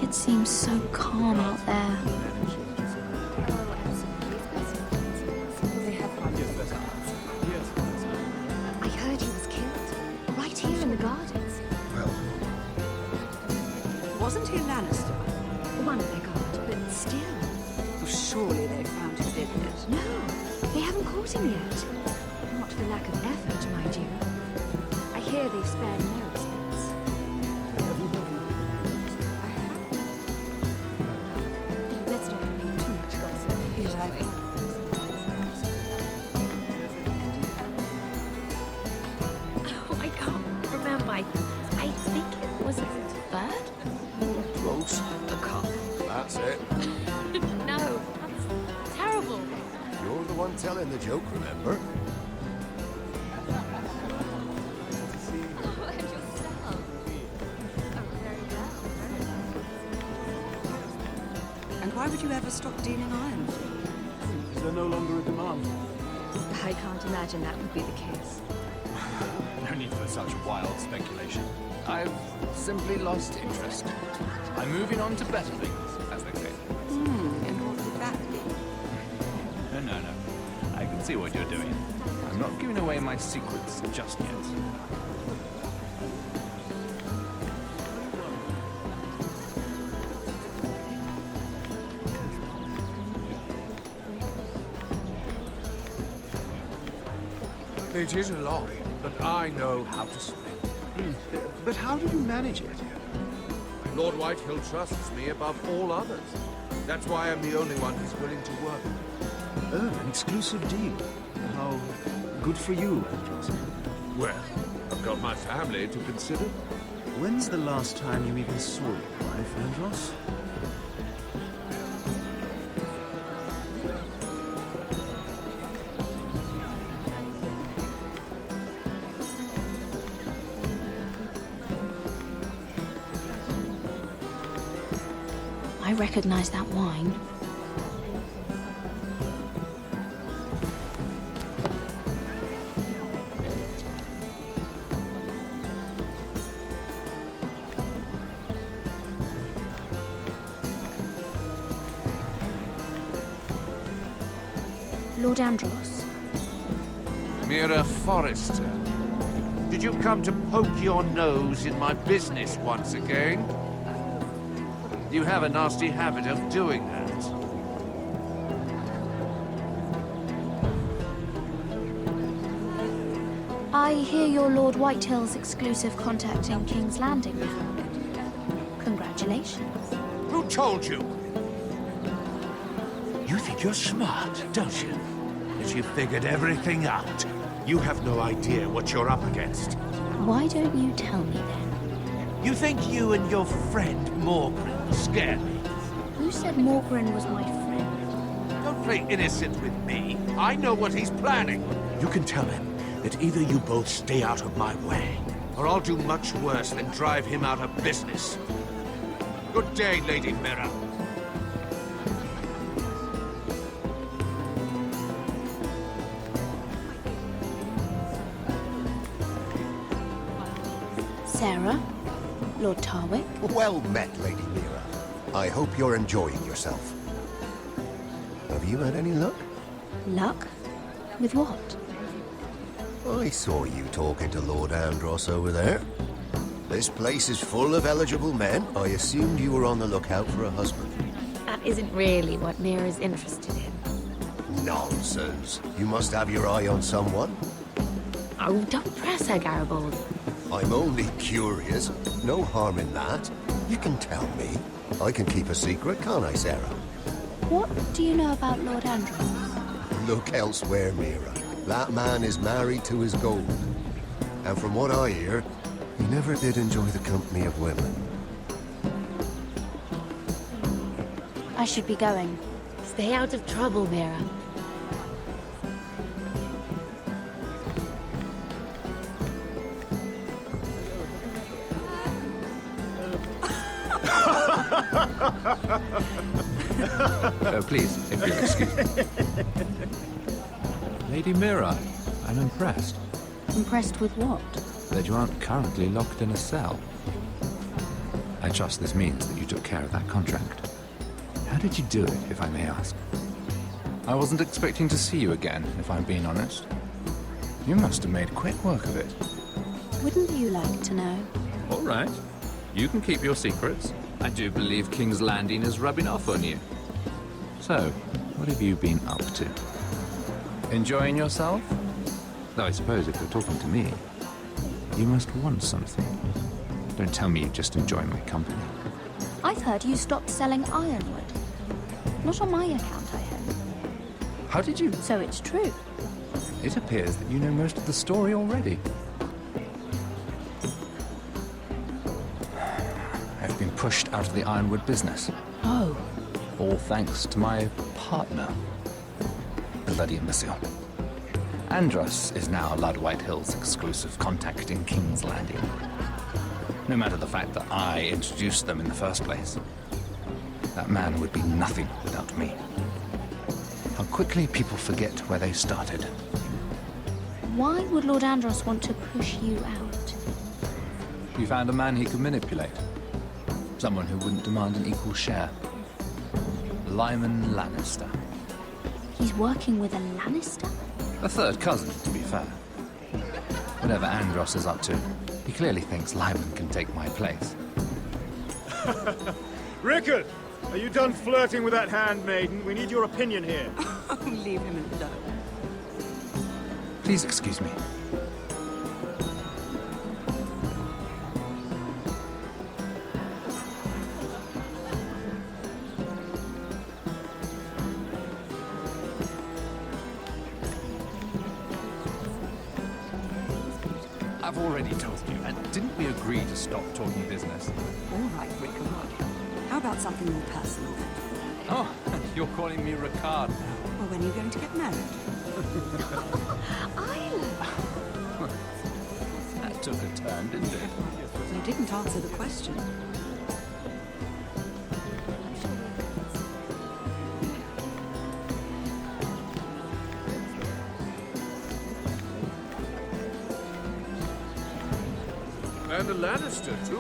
G: It seems so calm out there. I heard he was killed. Right here in the gardens.
T: Well,
U: one at their guard, but still.
V: Well, surely they found who did it.
U: No, they haven't caught him yet. Not for lack of effort, mind you. I hear they've spared no expense. Let's not make too much gossip.
V: Exactly.
U: Oh, I can't remember. I think it was a bird?
T: Close.
U: A cock.
T: That's it.
U: No, that's terrible.
T: You're the one telling the joke, remember?
V: And why would you ever stop dealing iron?
M: Is there no longer a demand?
U: I can't imagine that would be the case.
W: No need for such wild speculation. I've simply lost interest. I'm moving on to better things, as they say.
V: And what would that be?
W: No. I can see what you're doing. I'm not giving away my secrets just yet.
X: It is a lot, but I know how to spend it. But how do you manage it? Lord Whitehill trusts me above all others. That's why I'm the only one who's willing to work.
M: Oh, an exclusive deal. How good for you, Andros.
X: Well, I've got my family to consider.
M: When's the last time you even saw your wife, Andros?
G: I recognize that wine. Lord Andros.
O: Mira Forrester, did you come to poke your nose in my business once again? You have a nasty habit of doing that.
G: I hear you're Lord Whitehill's exclusive contact in King's Landing now. Congratulations.
O: Who told you?
N: You think you're smart, don't you? That you figured everything out. You have no idea what you're up against.
G: Why don't you tell me then?
N: You think you and your friend Morgren scare me?
G: Who said Morgren was my friend?
N: Don't play innocent with me. I know what he's planning. You can tell him that either you both stay out of my way, or I'll do much worse than drive him out of business. Good day, Lady Mira.
G: Sarah? Lord Tarwick?
T: Well met, Lady Mira. I hope you're enjoying yourself. Have you had any luck?
G: Luck? With what?
T: I saw you talking to Lord Andros over there. This place is full of eligible men. I assumed you were on the lookout for a husband.
U: That isn't really what Mira's interested in.
T: Nonsense. You must have your eye on someone.
U: Oh, don't press her, Garibaldi.
T: I'm only curious. No harm in that. You can tell me. I can keep a secret, can't I, Sarah?
G: What do you know about Lord Andros?
T: Look elsewhere, Mira. That man is married to his gold. And from what I hear, he never did enjoy the company of women.
G: I should be going.
U: Stay out of trouble, Mira.
W: Please, if you'll excuse me. Lady Mira, I'm impressed.
G: Impressed with what?
W: That you aren't currently locked in a cell. I trust this means that you took care of that contract. How did you do it, if I may ask? I wasn't expecting to see you again, if I'm being honest. You must have made quick work of it.
G: Wouldn't you like to know?
W: All right. You can keep your secrets. I do believe King's Landing is rubbing off on you. So, what have you been up to? Enjoying yourself? Though I suppose if you're talking to me, you must want something. Don't tell me you just enjoy my company.
G: I've heard you stopped selling ironwood. Not on my account, I hope.
W: How did you?
G: So it's true.
W: It appears that you know most of the story already. I've been pushed out of the ironwood business.
H: Oh.
W: All thanks to my partner. Bloody imbecile. Andros is now Lord Whitehill's exclusive contact in King's Landing. No matter the fact that I introduced them in the first place. That man would be nothing without me. How quickly people forget where they started.
G: Why would Lord Andros want to push you out?
W: You found a man he could manipulate. Someone who wouldn't demand an equal share. Lyman Lannister.
G: He's working with a Lannister?
W: A third cousin, to be fair. Whatever Andros is up to, he clearly thinks Lyman can take my place.
Q: Rickard! Are you done flirting with that handmaiden? We need your opinion here.
V: Leave him alone.
W: Please excuse me. I've already told you, and didn't we agree to stop talking business?
V: All right, Rickard. How about something more personal?
W: Oh, you're calling me Ricard.
V: Well, when are you going to get married?
W: That took a turn, didn't it?
V: You didn't answer the question.
N: And a Lannister, too.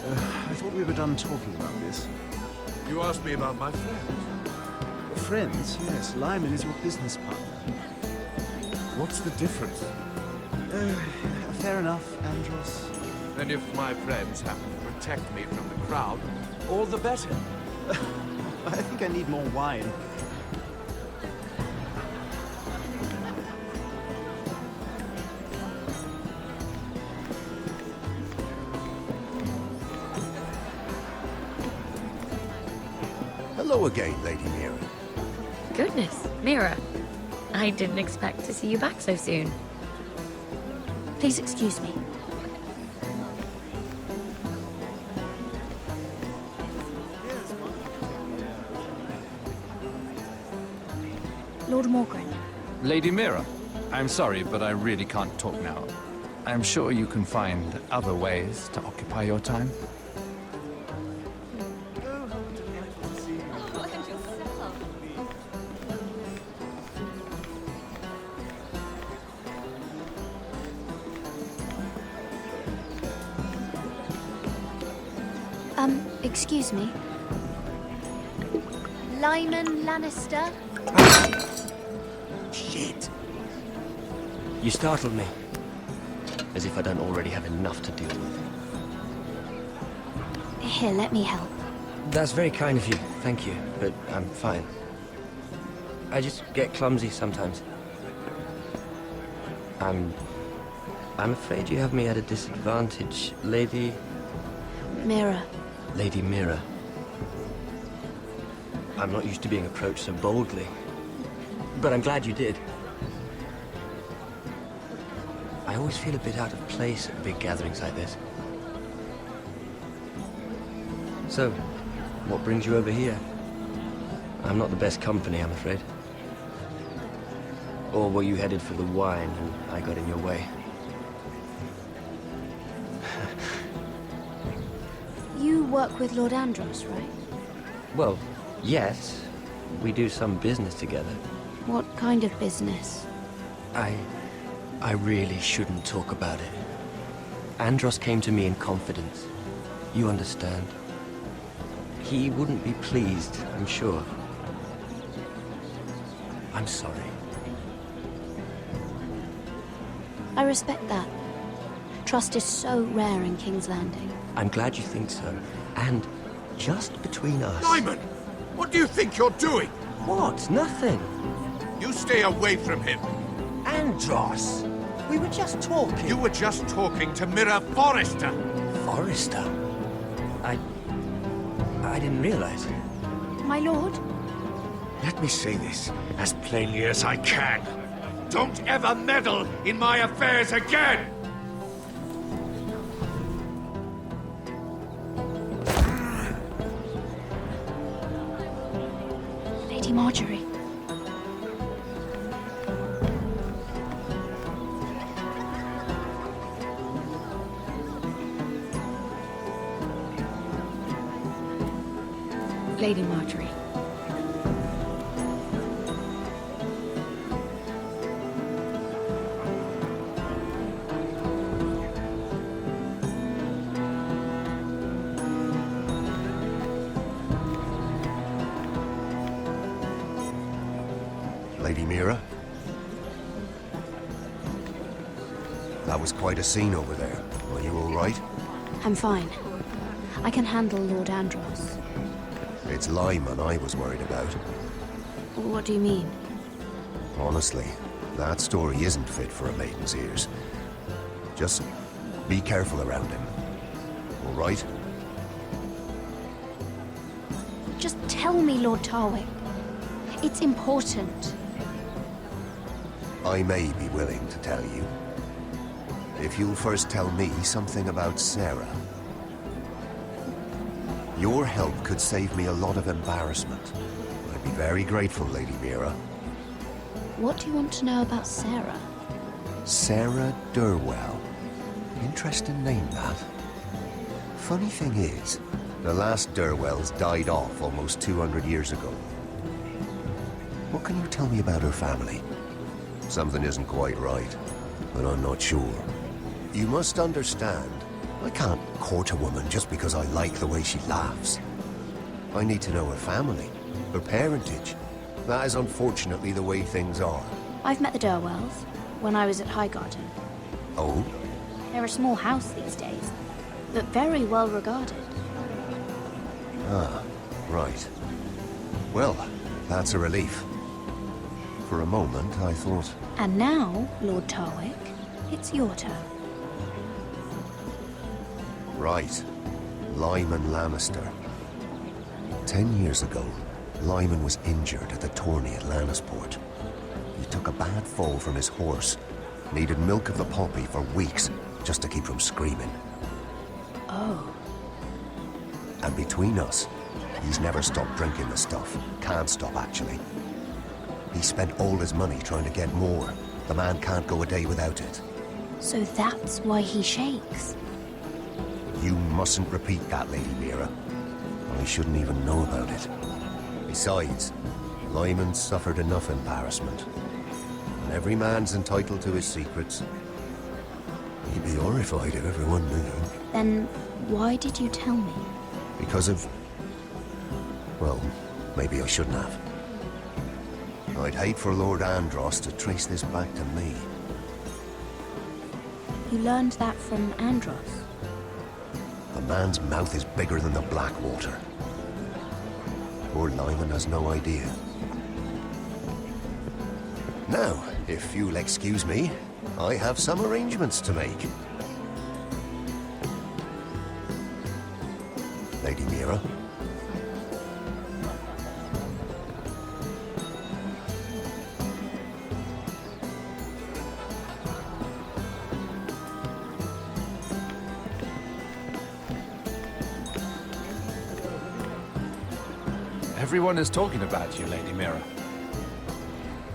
M: I thought we were done talking about this.
N: You asked me about my friends.
M: Friends? Yes, Lyman is your business partner.
N: What's the difference?
M: Fair enough, Andros.
N: And if my friends happen to protect me from the crowd, all the better.
M: I think I need more wine.
T: Hello again, Lady Mira.
I: Goodness, Mira. I didn't expect to see you back so soon.
G: Please excuse me. Lord Morgren.
W: Lady Mira, I'm sorry, but I really can't talk now. I'm sure you can find other ways to occupy your time.
G: Excuse me. Lyman Lannister?
E: Shit. You startled me. As if I don't already have enough to deal with.
G: Here, let me help.
E: That's very kind of you, thank you, but I'm fine. I just get clumsy sometimes. I'm afraid you have me at a disadvantage, Lady...
G: Mira.
E: Lady Mira. I'm not used to being approached so boldly, but I'm glad you did. I always feel a bit out of place at big gatherings like this. So, what brings you over here? I'm not the best company, I'm afraid. Or were you headed for the wine and I got in your way?
G: You work with Lord Andros, right?
E: Well, yes. We do some business together.
G: What kind of business?
E: I really shouldn't talk about it. Andros came to me in confidence. You understand? He wouldn't be pleased, I'm sure. I'm sorry.
G: I respect that. Trust is so rare in King's Landing.
E: I'm glad you think so. And
S: Just between us.
N: Lyman! What do you think you're doing?
S: What? Nothing.
N: You stay away from him.
S: Andros! We were just talking.
N: You were just talking to Mira Forrester.
S: Forrester? I didn't realize.
G: My lord?
N: Let me say this as plainly as I can. Don't ever meddle in my affairs again!
G: Lady Marjorie.
B: Lady Marjorie.
T: Lady Mira? That was quite a scene over there. Are you all right?
G: I'm fine. I can handle Lord Andros.
T: It's Lyman I was worried about.
G: What do you mean?
T: Honestly, that story isn't fit for a maiden's ears. Just be careful around him. All right?
G: Just tell me, Lord Tarwick. It's important.
T: I may be willing to tell you. If you'll first tell me something about Sarah. Your help could save me a lot of embarrassment. I'd be very grateful, Lady Mira.
G: What do you want to know about Sarah?
T: Sarah Durwell. Interesting name, that. Funny thing is, the last Durwells died off almost 200 years ago. What can you tell me about her family? Something isn't quite right, but I'm not sure. You must understand, I can't court a woman just because I like the way she laughs. I need to know her family, her parentage. That is unfortunately the way things are.
G: I've met the Durwells when I was at Highgarden.
T: Oh?
G: They're a small house these days, but very well regarded.
T: Ah, right. Well, that's a relief. For a moment, I thought...
G: And now, Lord Tarwick, it's your turn.
T: Right. Lyman Lannister. 10 years ago, Lyman was injured at the tourney at Lannisport. He took a bad fall from his horse. Needed milk of the poppy for weeks just to keep from screaming.
G: Oh.
T: And between us, he's never stopped drinking the stuff. Can't stop, actually. He spent all his money trying to get more. The man can't go a day without it.
G: So that's why he shakes.
T: You mustn't repeat that, Lady Mira. I shouldn't even know about it. Besides, Lyman suffered enough embarrassment. And every man's entitled to his secrets. He'd be horrified if everyone knew.
G: Then why did you tell me?
T: Because of... well, maybe I shouldn't have. I'd hate for Lord Andros to trace this back to me.
G: You learned that from Andros?
T: The man's mouth is bigger than the Blackwater. Poor Lyman has no idea. Now, if you'll excuse me, I have some arrangements to make. Lady Mira?
W: Everyone is talking about you, Lady Mira.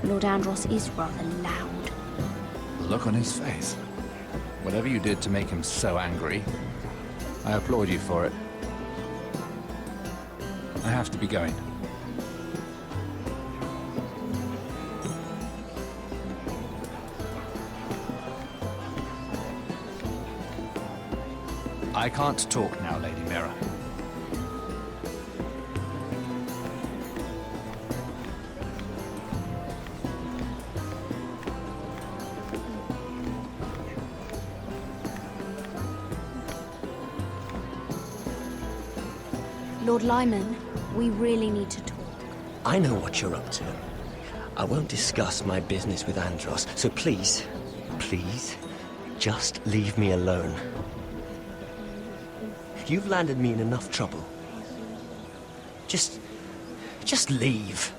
G: Lord Andros is rather loud.
W: The look on his face. Whatever you did to make him so angry, I applaud you for it. I have to be going. I can't talk now, Lady Mira.
G: Lord Lord Lyman, we really need to talk.
E: I know what you're up to. I won't discuss my business with Andros, so please, just leave me alone. You've landed me in enough trouble. Just leave.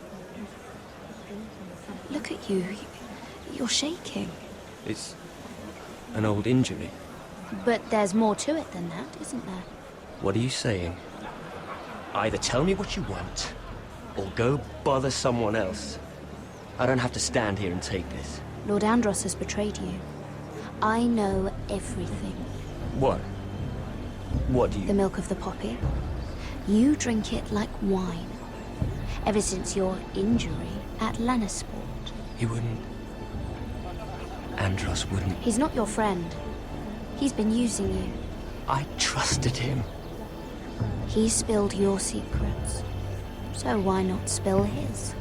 G: Look at you. You're shaking.
E: It's an old injury.
G: But there's more to it than that, isn't there?
E: What are you saying? Either tell me what you want, or go bother someone else. I don't have to stand here and take this.
G: Lord Andros has betrayed you. I know everything.
E: What? What do you...
G: The milk of the poppy. You drink it like wine. Ever since your injury at Lannisport.
E: He wouldn't... Andros wouldn't...
G: He's not your friend. He's been using you.
E: I trusted him.
G: He spilled your secrets. So why not spill his?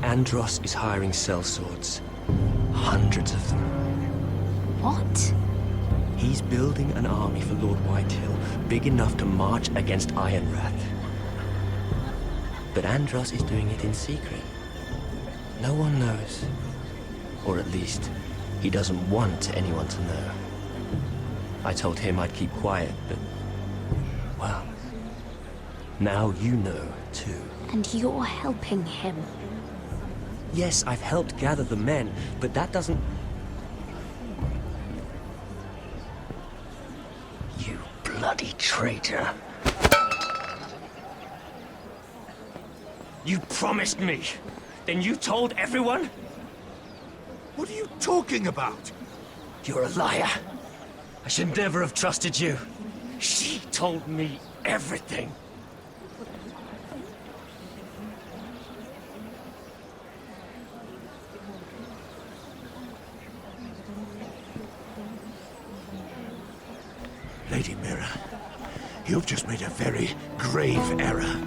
E: Andros is hiring sellswords. Hundreds of them.
G: What?
E: He's building an army for Lord Whitehill, big enough to march against Ironrath. But Andros is doing it in secret. No one knows. Or at least, he doesn't want anyone to know. I told him I'd keep quiet, but... well... now you know, too.
G: And you're helping him.
E: Yes, I've helped gather the men, but that doesn't... You bloody traitor. You promised me. Then you told everyone?
N: What are you talking about?
E: You're a liar. I should never have trusted you. She told me everything.
N: Lady Mira, you've just made a very grave error.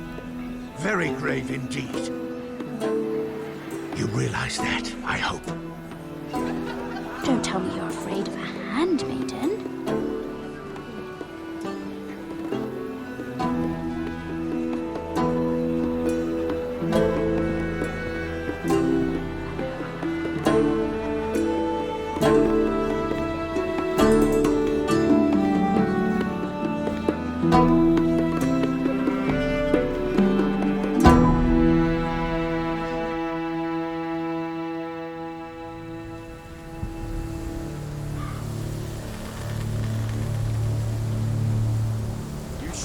N: Very grave indeed. You realize that, I hope.
G: Don't tell me you're afraid of a handmaiden.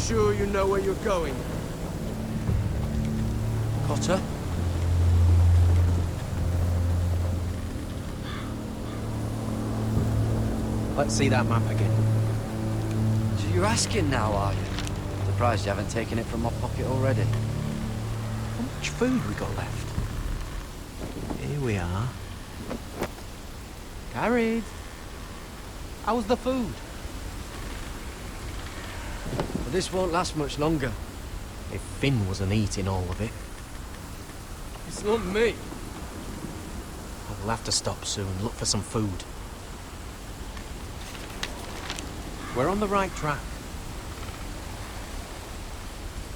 X: Sure you know where you're going?
E: Cotter?
F: Let's see that map again.
J: So you're asking now, are you? Surprised you haven't taken it from my pocket already.
F: How much food we got left? Here we are. Carried. How's the food?
J: This won't last much longer.
F: If Finn wasn't eating all of it.
X: It's not me.
F: We'll have to stop soon, look for some food. We're on the right track.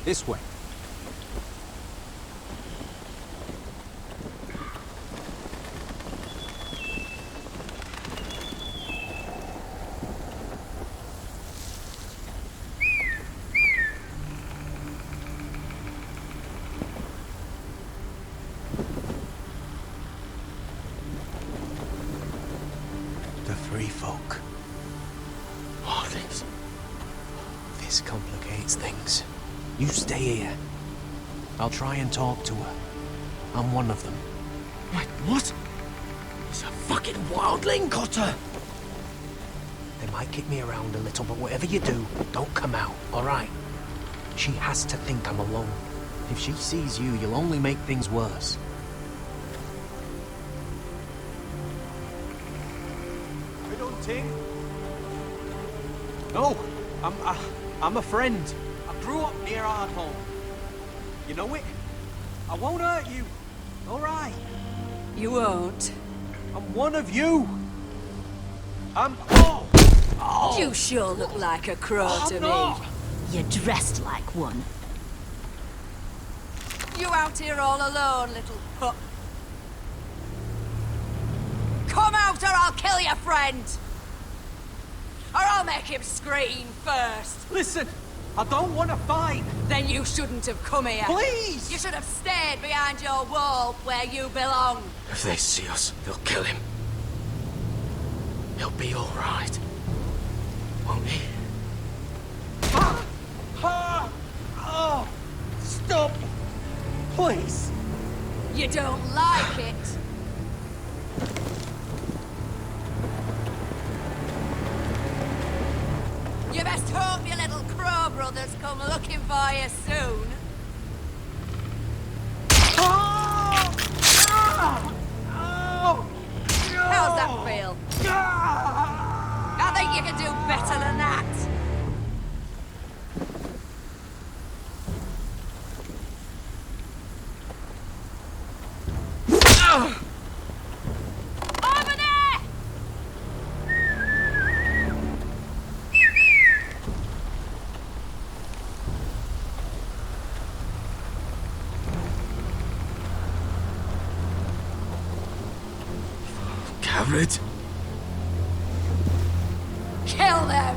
F: This way. Folk. Oh, this complicates things. You stay here. I'll try and talk to her. I'm one of them.
E: Wait, what? He's a fucking wildling, Cotter!
F: They might kick me around a little, but whatever you do, don't come out, alright? She has to think I'm alone. If she sees you, you'll only make things worse. No, I'm a friend. I grew up near Ardhall. You know it? I won't hurt you. All right.
V: You won't.
F: I'm one of you. Oh!
C: You sure look like a crow to me. You're dressed like one. You out here all alone, little pup? Come out or I'll kill your friend! Or I'll make him scream first!
A: Listen, I don't want to fight!
C: Then you shouldn't have come here.
A: Please!
C: You should have stayed behind your wall where you belong.
E: If they see us, they'll kill him. He'll be all right. Won't he?
A: Oh, stop! Please!
C: You don't like it? You best hope your little crow brothers come looking for you soon. How's that feel? I think you can do better than that. Over there!
E: Garrett?
C: Kill them!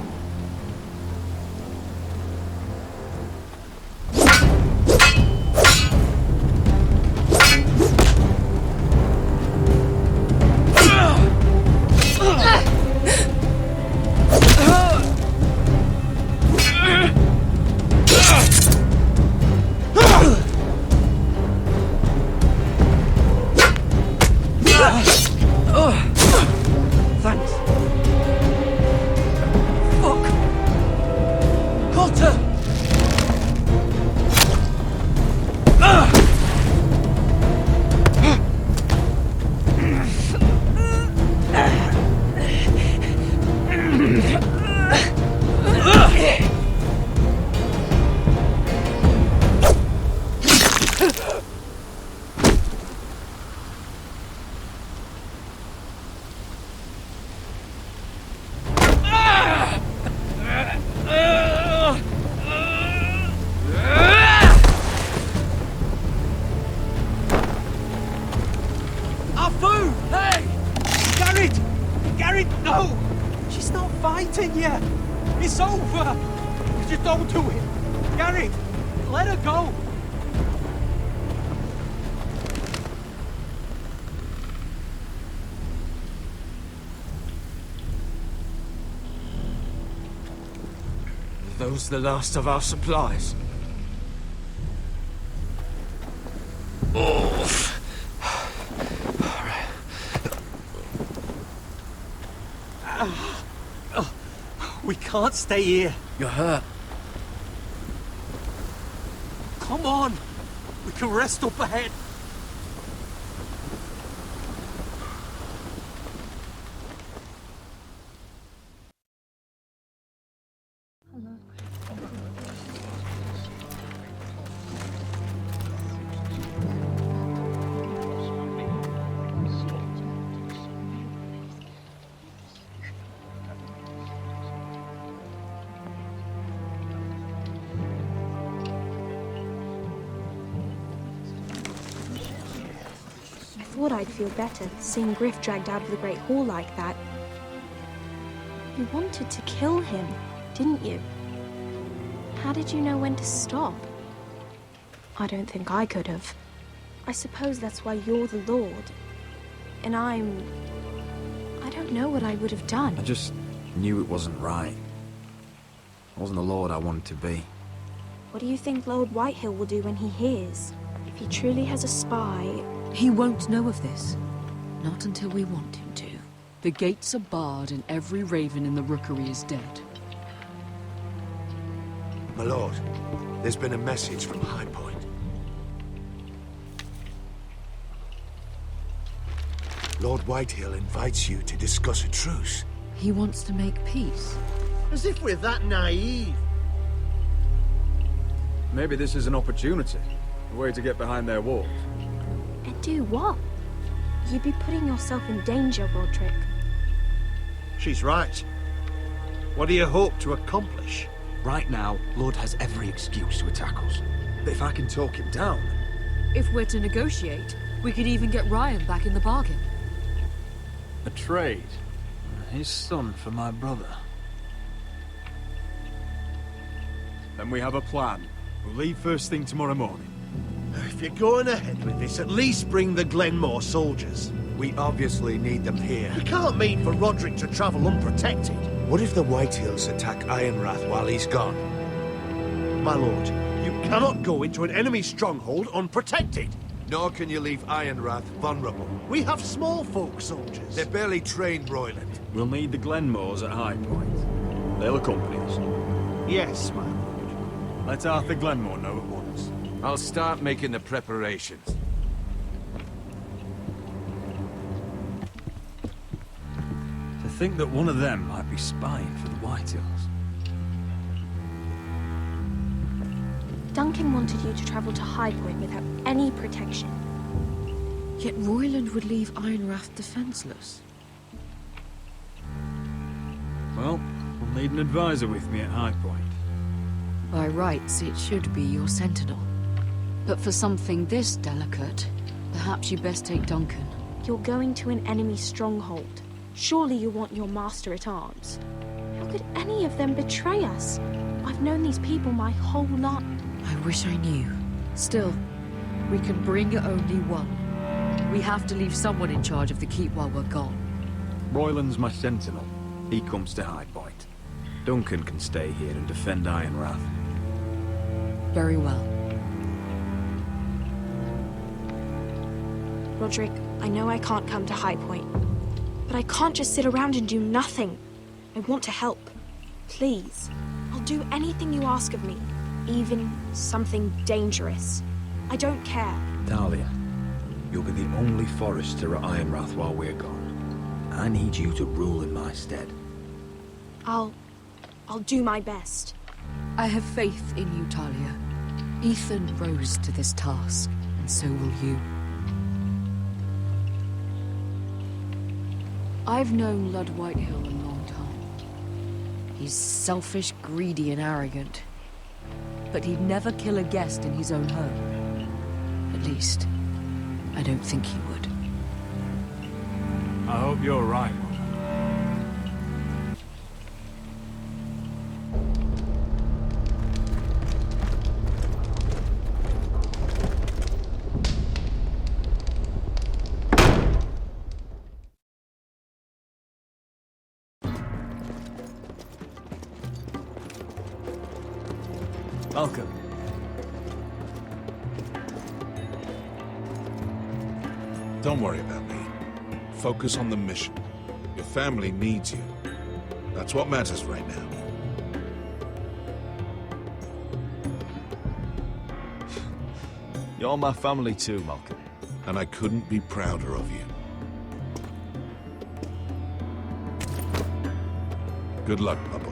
E: Thanks.
A: Afu! Hey! Garrett! Garrett, no! She's not fighting yet! It's over! Just don't do it! Garrett! Let her go!
E: Are those the last of our supplies? Oh.
A: We can't stay here.
E: You're hurt.
A: Come on! We can rest up ahead.
K: I thought I'd feel better seeing Griff dragged out of the Great Hall like that. You wanted to kill him, didn't you? How did you know when to stop? I don't think I could have. I suppose that's why you're the Lord. And I don't know what I would have done.
Q: I just knew it wasn't right. I wasn't the Lord I wanted to be.
K: What do you think Lord Whitehill will do when he hears? If he truly has a spy...
L: He won't know of this. Not until we want him to. The gates are barred and every raven in the rookery is dead.
N: My lord, there's been a message from High Point. Lord Whitehill invites you to discuss a truce.
L: He wants to make peace.
P: As if we're that naive.
Q: Maybe this is an opportunity. A way to get behind their walls.
K: And do what? You'd be putting yourself in danger, Roderick.
P: She's right.
M: What do you hope to accomplish?
Q: Right now, Lord has every excuse to attack us.
M: But if I can talk him down...
L: If we're to negotiate, we could even get Ryan back in the bargain.
D: A trade. His son for my brother.
M: Then we have a plan. We'll leave first thing tomorrow morning.
P: If you're going ahead with this, at least bring the Glenmore soldiers.
N: We obviously need them here.
P: We can't mean for Roderick to travel unprotected.
N: What if the Whitehills attack Ironrath while he's gone?
P: My lord, you cannot go into an enemy stronghold unprotected.
N: Nor can you leave Ironrath vulnerable.
P: We have small folk soldiers.
N: They're barely trained, Royland.
D: We'll need the Glenmores at High Point. They'll accompany us.
P: Yes, my lord.
D: Let Arthur Glenmore know at once.
N: I'll start making the preparations.
D: To think that one of them might be spying for the Whitehills.
K: Duncan wanted you to travel to High Point without any protection.
L: Yet Royland would leave Ironrath defenseless.
D: Well, we'll need an advisor with me at High Point.
L: By rights, it should be your sentinel. But for something this delicate, perhaps you best take Duncan.
K: You're going to an enemy stronghold. Surely you want your master at arms. How could any of them betray us? I've known these people my whole life.
L: I wish I knew. Still, we can bring only one. We have to leave someone in charge of the keep while we're gone.
D: Royland's my sentinel. He comes to High Point. Duncan can stay here and defend Ironrath.
L: Very well.
K: Roderick, I know I can't come to High Point, but I can't just sit around and do nothing. I want to help. Please. I'll do anything you ask of me, even something dangerous. I don't care.
D: Talia, you'll be the only Forester at Ironrath while we're gone. I need you to rule in my stead.
K: I'll do my best.
L: I have faith in you, Talia. Ethan rose to this task, and so will you. I've known Lud Whitehill a long time. He's selfish, greedy, and arrogant. But he'd never kill a guest in his own home. At least, I don't think he would.
D: I hope you're right, Rosso. Welcome.
N: Don't worry about me. Focus on the mission. Your family needs you. That's what matters right now.
O: You're my family too, Malcolm.
N: And I couldn't be prouder of you. Good luck, my boy.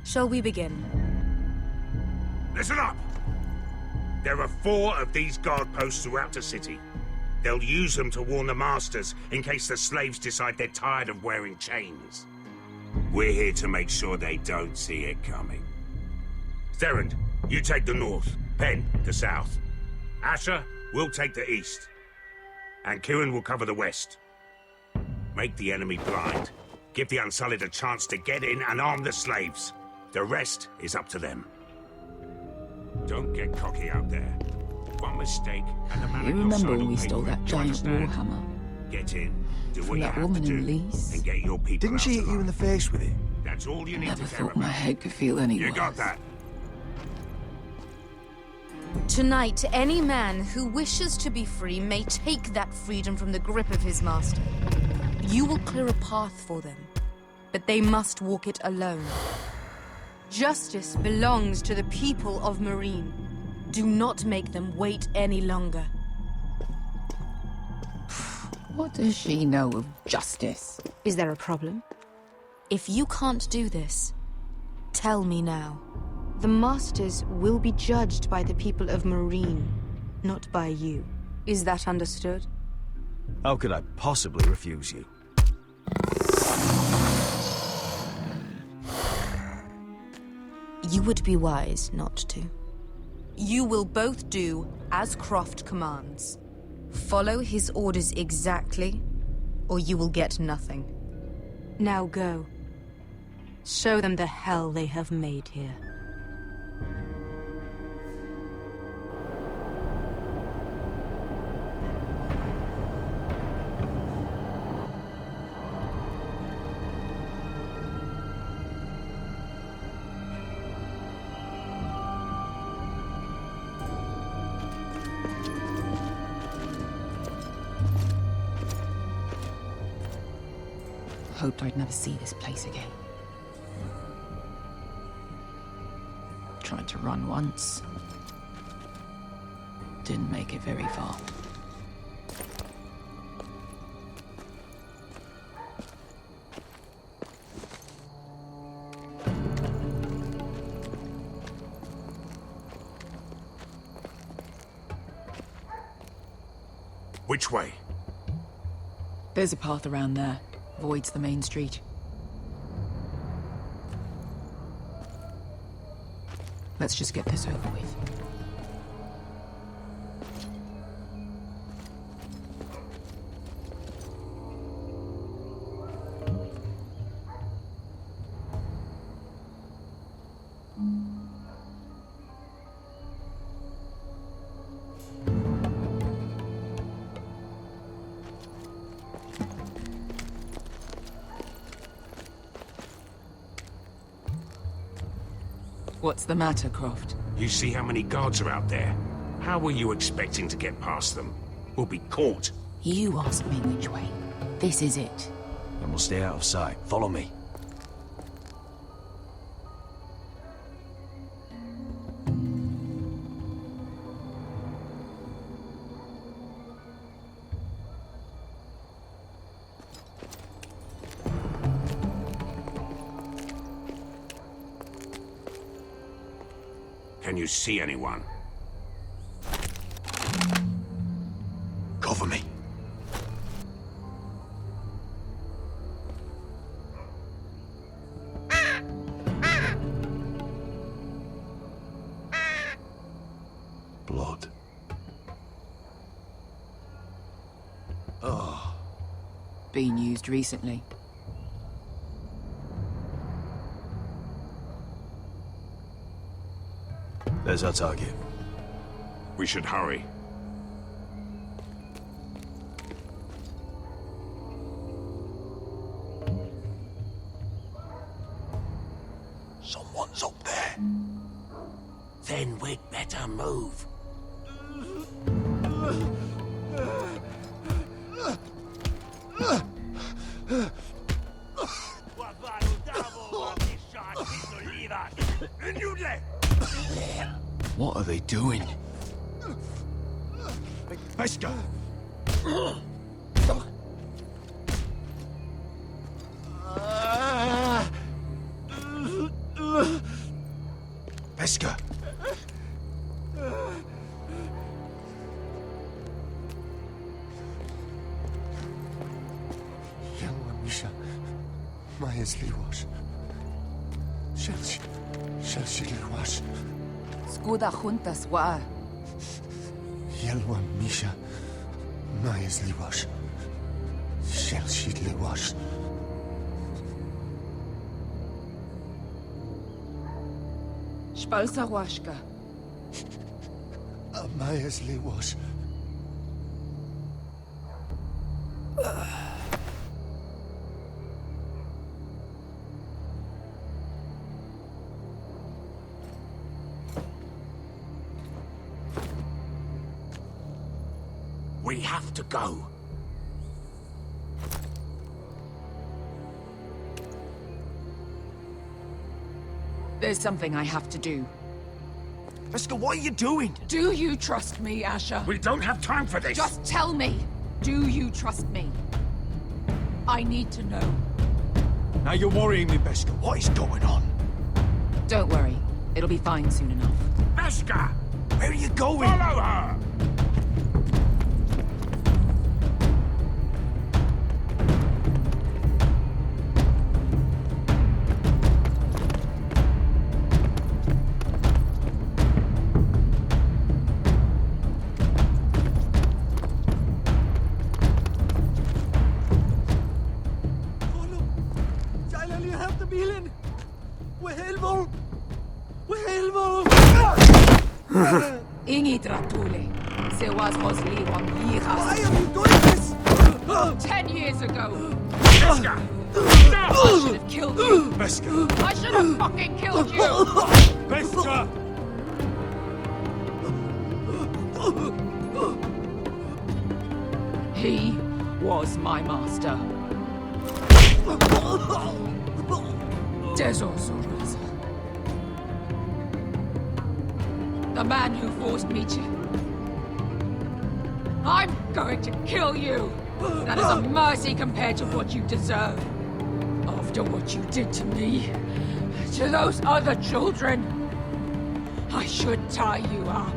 C: Shall we begin?
R: Listen up! There are 4 of these guard posts throughout the city. They'll use them to warn the masters in case the slaves decide they're tired of wearing chains. We're here to make sure they don't see it coming. Therend, you take the north. Penn, the south. Asher, we'll take the east. And Kieran will cover the west. Make the enemy blind. Give the Unsullied a chance to get in and arm the slaves. The rest is up to them. Don't get cocky out there. One mistake, and the man
H: You
R: at your
H: remember
R: side
H: when
R: will
H: we
R: pay
H: stole
R: for it.
H: that
R: Do you
H: giant
R: understand?
H: warhammer?
R: Get in, do
H: From
R: what you
H: that
R: have
H: woman
R: to
H: in
R: do,
H: Lease?
R: and get your people
M: Didn't
R: out
M: she hit you in
R: alive.
M: the face with it?
R: That's all you need
H: Never
R: to care
H: thought my
R: about.
H: head could feel any
R: You
H: worse.
R: got that?
C: Tonight, any man who wishes to be free may take that freedom from the grip of his master. You will clear a path for them, but they must walk it alone.
L: Justice belongs to the people of Marine. Do not make them wait any longer.
H: What does she know of justice?
L: Is there a problem? If you can't do this, tell me now. The Masters will be judged by the people of Marine, not by you. Is that understood?
I: How could I possibly refuse you?
L: You would be wise not to. You will both do as Croft commands. Follow his orders exactly, or you will get nothing. Now go. Show them the hell they have made here.
H: Hoped I'd never see this place again. Tried to run once. Didn't make it very far.
R: Which way?
H: There's a path around there. Voids the main street. Let's just get this over with. What's the matter, Croft?
R: You see how many guards are out there? How were you expecting to get past them? We'll be caught.
H: You ask me which way. This is it.
I: And we'll stay out of sight. Follow me.
R: Can you see anyone?
I: Cover me.
M: Blood.
I: Oh.
H: Been used recently.
I: There's our target.
R: We should hurry.
N: Someone's up there. Then we'd better move.
I: What are they doing? Pesca! Pesca!
T: Misha, Liwash. Shelshi Liwash.
H: Skuda juntas wa.
T: Yelwa Misha, Liwash. Shelshi Liwash.
H: Spalsa washka.
T: Mayas Liwash.
N: We have to go.
H: There's something I have to do.
P: Beskha, what are you doing?
H: Do you trust me, Asher?
R: We don't have time for this!
H: Just tell me! Do you trust me? I need to know.
P: Now you're worrying me, Beskha. What is going on?
H: Don't worry. It'll be fine soon enough.
R: Beskha!
P: Where are you going?
R: Follow her!
H: Ingi Dratule. Se was Rosli on
A: Why are you doing this?
H: 10 years ago.
R: Beskha!
H: I should have killed you.
P: Beskha!
H: I should have fucking killed you.
P: Beskha!
H: He was my master. Desosurus. The man who forced me to... I'm going to kill you! That is a mercy compared to what you deserve. After what you did to me, to those other children, I should tie you up.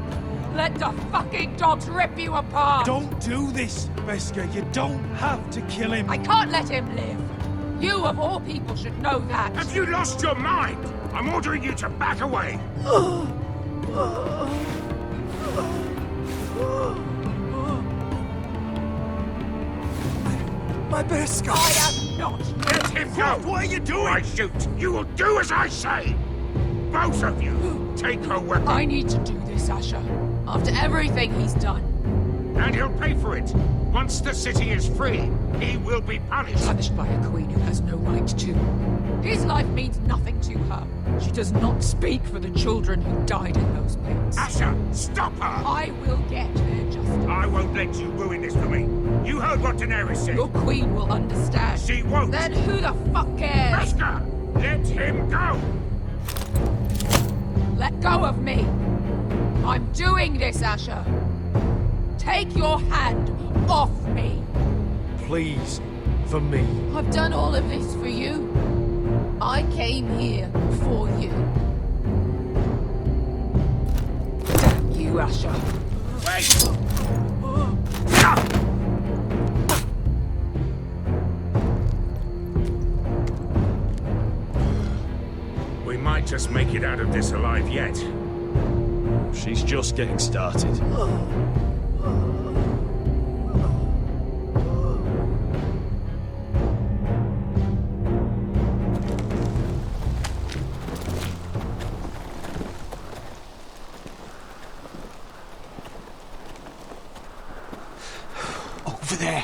H: Let the fucking dogs rip you apart!
P: Don't do this, Beskha. You don't have to kill him.
H: I can't let him live. You, of all people, should know that.
R: Have you lost your mind? I'm ordering you to back away.
P: My Beskha!
H: I am not.
R: Let him go!
P: What are you doing?
R: I shoot. You will do as I say. Both of you, take her weapon.
H: I need to do this, Asher. After everything he's done.
R: And he'll pay for it. Once the city is free, he will be punished.
H: Punished by a queen who has no right to. His life means nothing to her. She does not speak for the children who died in those pits.
R: Asher, stop her!
H: I will get their justice.
R: I won't let you ruin this for me. You heard what Daenerys said.
H: Your queen will understand.
R: She won't.
H: Then who the fuck cares?
R: Beskha, let him go!
H: Let go of me. I'm doing this, Asher. Take your hand off me.
P: Please, for me.
H: I've done all of this for you. I came here for you. Damn you, Asher.
R: Wait! We might just make it out of this alive yet.
P: She's just getting started.
E: Over there.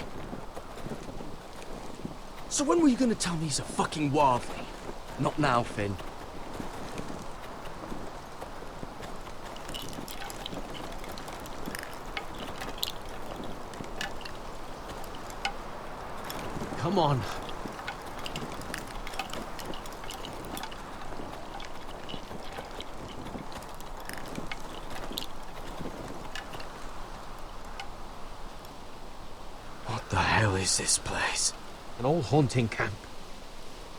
E: So when were you gonna tell me he's a fucking wildling?
F: Not now, Finn.
E: Come on. What the hell is this place?
F: An old hunting camp.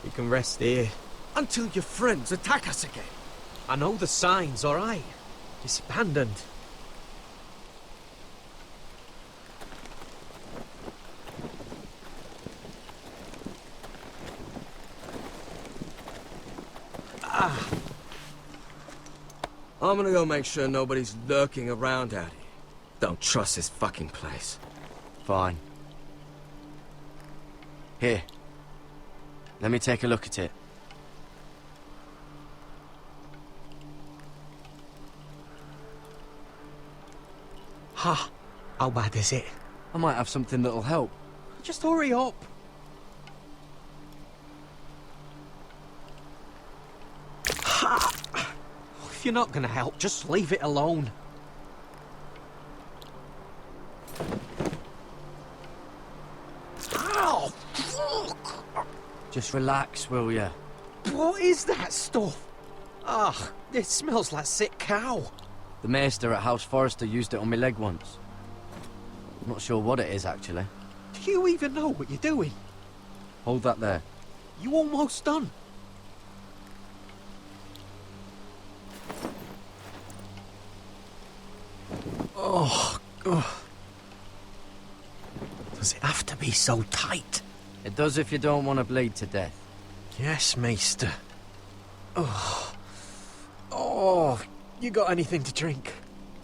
F: We can rest here.
E: Until your friends attack us again.
F: I know the signs, alright? It's abandoned.
E: I'm gonna go make sure nobody's lurking around out here. Don't trust this fucking place.
F: Fine. Here. Let me take a look at it.
E: Ha! How bad is it?
F: I might have something that'll help. Just hurry up.
E: Ha!
F: If you're not gonna help, just leave it alone.
E: Ow! Fuck!
F: Just relax, will ya?
E: What is that stuff? Ah, it smells like sick cow.
J: The maester at House Forrester used it on my leg once. I'm not sure what it is, actually.
E: Do you even know what you're doing?
J: Hold that there.
E: You almost done. Oh, oh. Does it have to be so tight?
J: It does if you don't want to bleed to death.
E: Yes, Maester. Oh. Oh, you got anything to drink?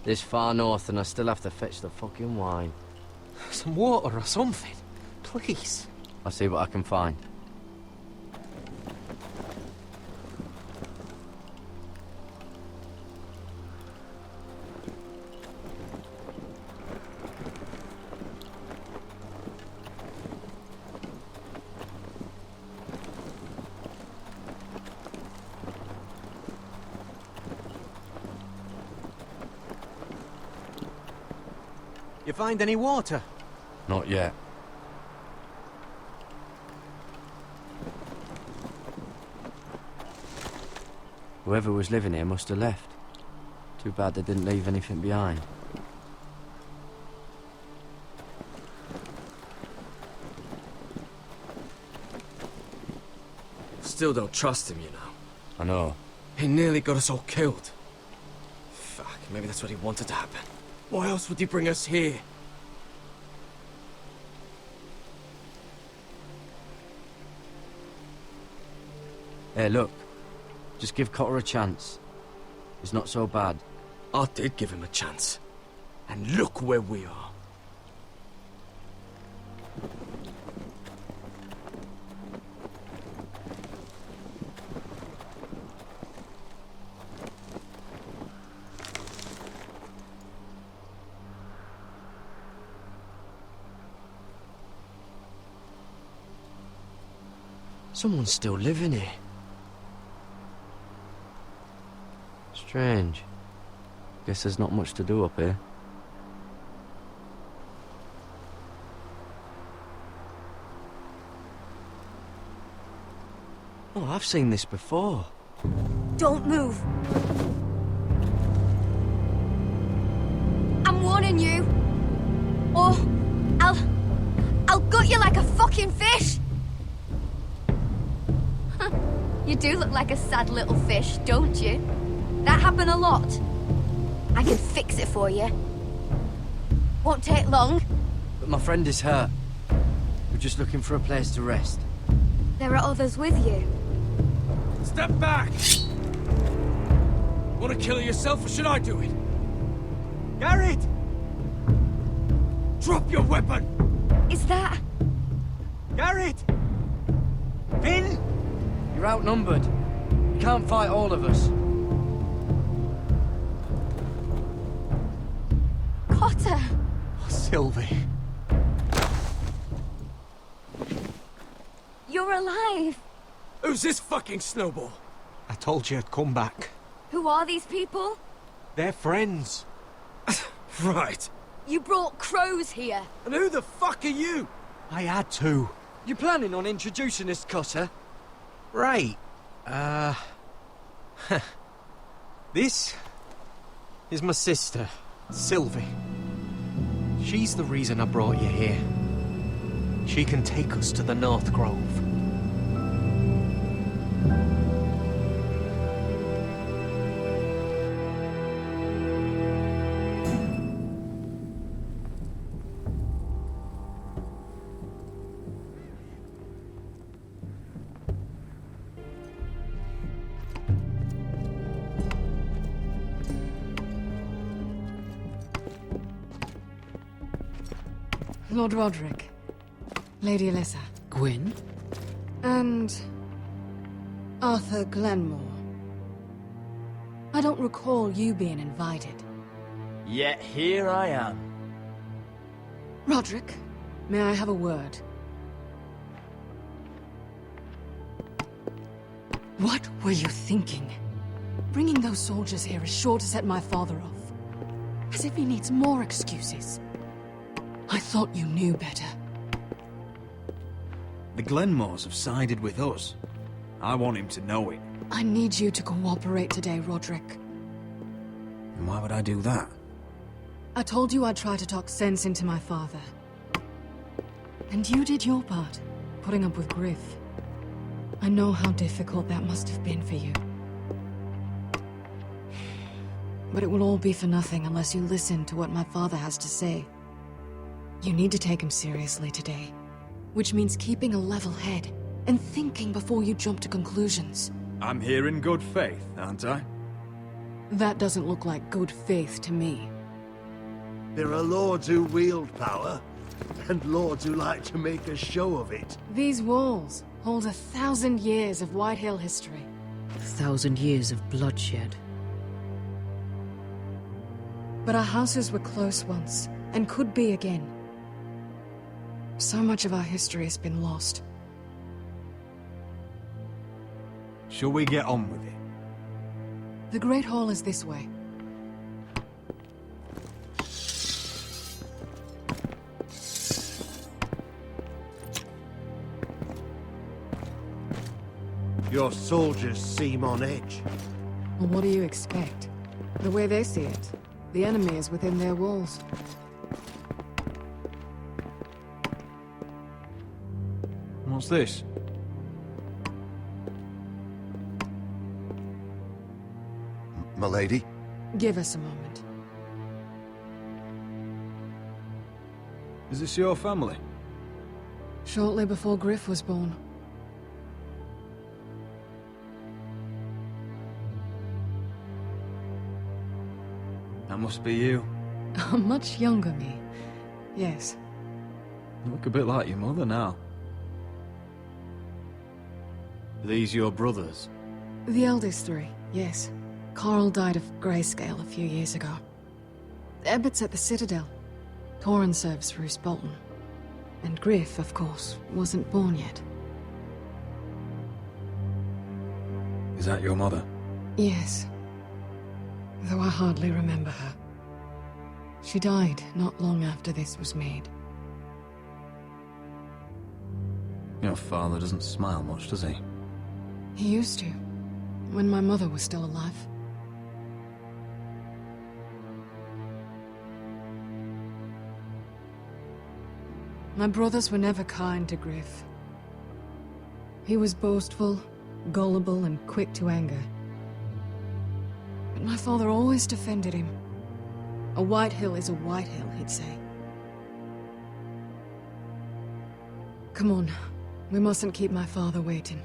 J: This far north and I still have to fetch the fucking wine.
E: Some water or something, please.
J: I'll see what I can find.
E: You find any water?
J: Not yet. Whoever was living here must have left. Too bad they didn't leave anything behind.
E: Still don't trust him, you know.
J: I know.
E: He nearly got us all killed. Fuck, maybe that's what he wanted to happen. Why else would he bring us here?
J: Hey, look. Just give Cotter a chance. He's not so bad.
E: I did give him a chance. And look where we are.
J: Someone's still living here. Strange. Guess there's not much to do up here. Oh, I've seen this before.
G: Don't move. I'm warning you. Or I'll gut you like a fucking fish. You do look like a sad little fish, don't you? That happen a lot. I can fix it for you. Won't take long.
J: But my friend is hurt. We're just looking for a place to rest.
G: There are others with you.
E: Step back! Want to kill her yourself, or should I do it? Garrett! Drop your weapon!
G: Is that...
E: Garrett! Finn!
J: You're outnumbered. You can't fight all of us.
G: Cotter!
E: Sylvie.
G: You're alive!
E: Who's this fucking snowball? I told you I'd come back.
G: Who are these people?
E: They're friends. Right.
G: You brought crows here.
E: And who the fuck are you? I had to.
J: You planning on introducing us, Cotter?
E: Right. This is my sister, Sylvie. She's the reason I brought you here. She can take us to the North Grove.
L: Lord Roderick, Lady Alyssa.
F: Gwyn?
L: And... Arthur Glenmore. I don't recall you being invited.
B: Yet here I am.
L: Roderick, may I have a word? What were you thinking? Bringing those soldiers here is sure to set my father off. As if he needs more excuses. I thought you knew better.
D: The Glenmores have sided with us. I want him to know it.
L: I need you to cooperate today, Roderick.
D: And why would I do that?
L: I told you I'd try to talk sense into my father. And you did your part, putting up with Griff. I know how difficult that must have been for you. But it will all be for nothing unless you listen to what my father has to say. You need to take him seriously today, which means keeping a level head and thinking before you jump to conclusions.
Q: I'm here in good faith, aren't I?
L: That doesn't look like good faith to me.
P: There are lords who wield power, and lords who like to make a show of it.
L: These walls hold 1,000 years of Whitehill history.
F: 1,000 years of bloodshed.
L: But our houses were close once, and could be again. So much of our history has been lost.
Q: Shall we get on with it?
L: The Great Hall is this way.
P: Your soldiers seem on edge.
L: Well, what do you expect? The way they see it, the enemy is within their walls.
Q: What's this?
T: Milady?
L: Give us a moment.
Q: Is this your family?
L: Shortly before Griff was born.
Q: That must be you.
L: A much younger me. Yes.
Q: You look a bit like your mother now. Are these your brothers?
L: The eldest three, yes. Carl died of grayscale a few years ago. Ebbett's at the Citadel. Torrin serves Roose Bolton. And Griff, of course, wasn't born yet.
D: Is that your mother?
L: Yes. Though I hardly remember her. She died not long after this was made.
D: Your father doesn't smile much, does he?
L: He used to, when my mother was still alive. My brothers were never kind to Griff. He was boastful, gullible, and quick to anger. But my father always defended him. A Whitehill is a Whitehill, he'd say. Come on, we mustn't keep my father waiting.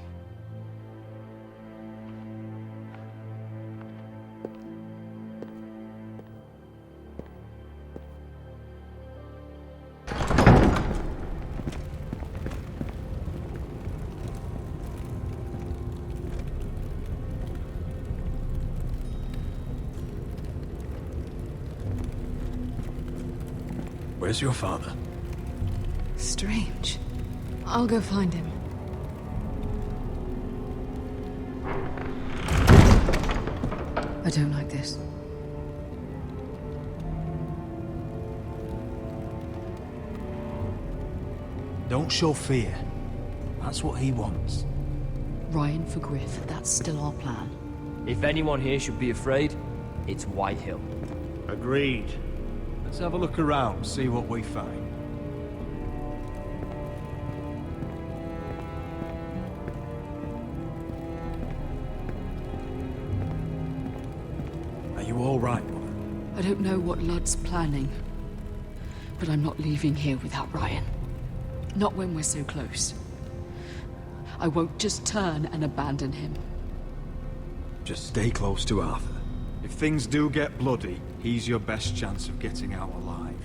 D: Where's your father?
L: Strange. I'll go find him. I don't like this.
D: Don't show fear. That's what he wants.
L: Ryan for Griff, that's still our plan.
B: If anyone here should be afraid, it's Whitehill.
P: Agreed.
Q: Let's have a look around, see what we find.
D: Are you all right, Mother?
L: I don't know what Ludd's planning, but I'm not leaving here without Ryan. Not when we're so close. I won't just turn and abandon him.
D: Just stay close to Arthur.
Q: If things do get bloody, he's your best chance of getting out alive.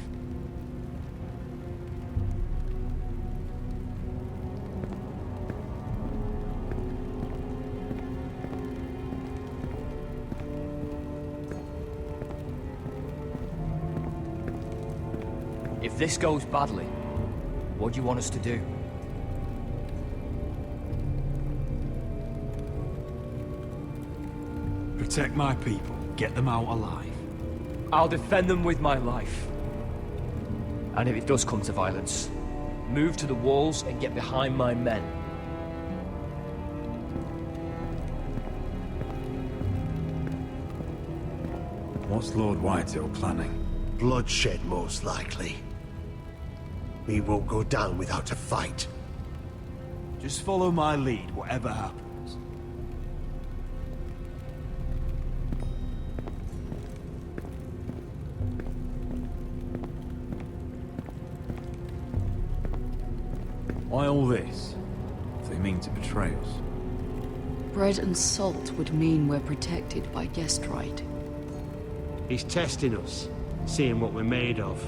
B: If this goes badly, what do you want us to do?
D: Protect my people. Get them out alive.
B: I'll defend them with my life. And if it does come to violence, move to the walls and get behind my men.
D: What's Lord Whitehill planning?
P: Bloodshed, most likely. We won't go down without a fight.
M: Just follow my lead, whatever happens. Why all this? If they mean to betray us.
L: Bread and salt would mean we're protected by guest right.
O: He's testing us, seeing what we're made of.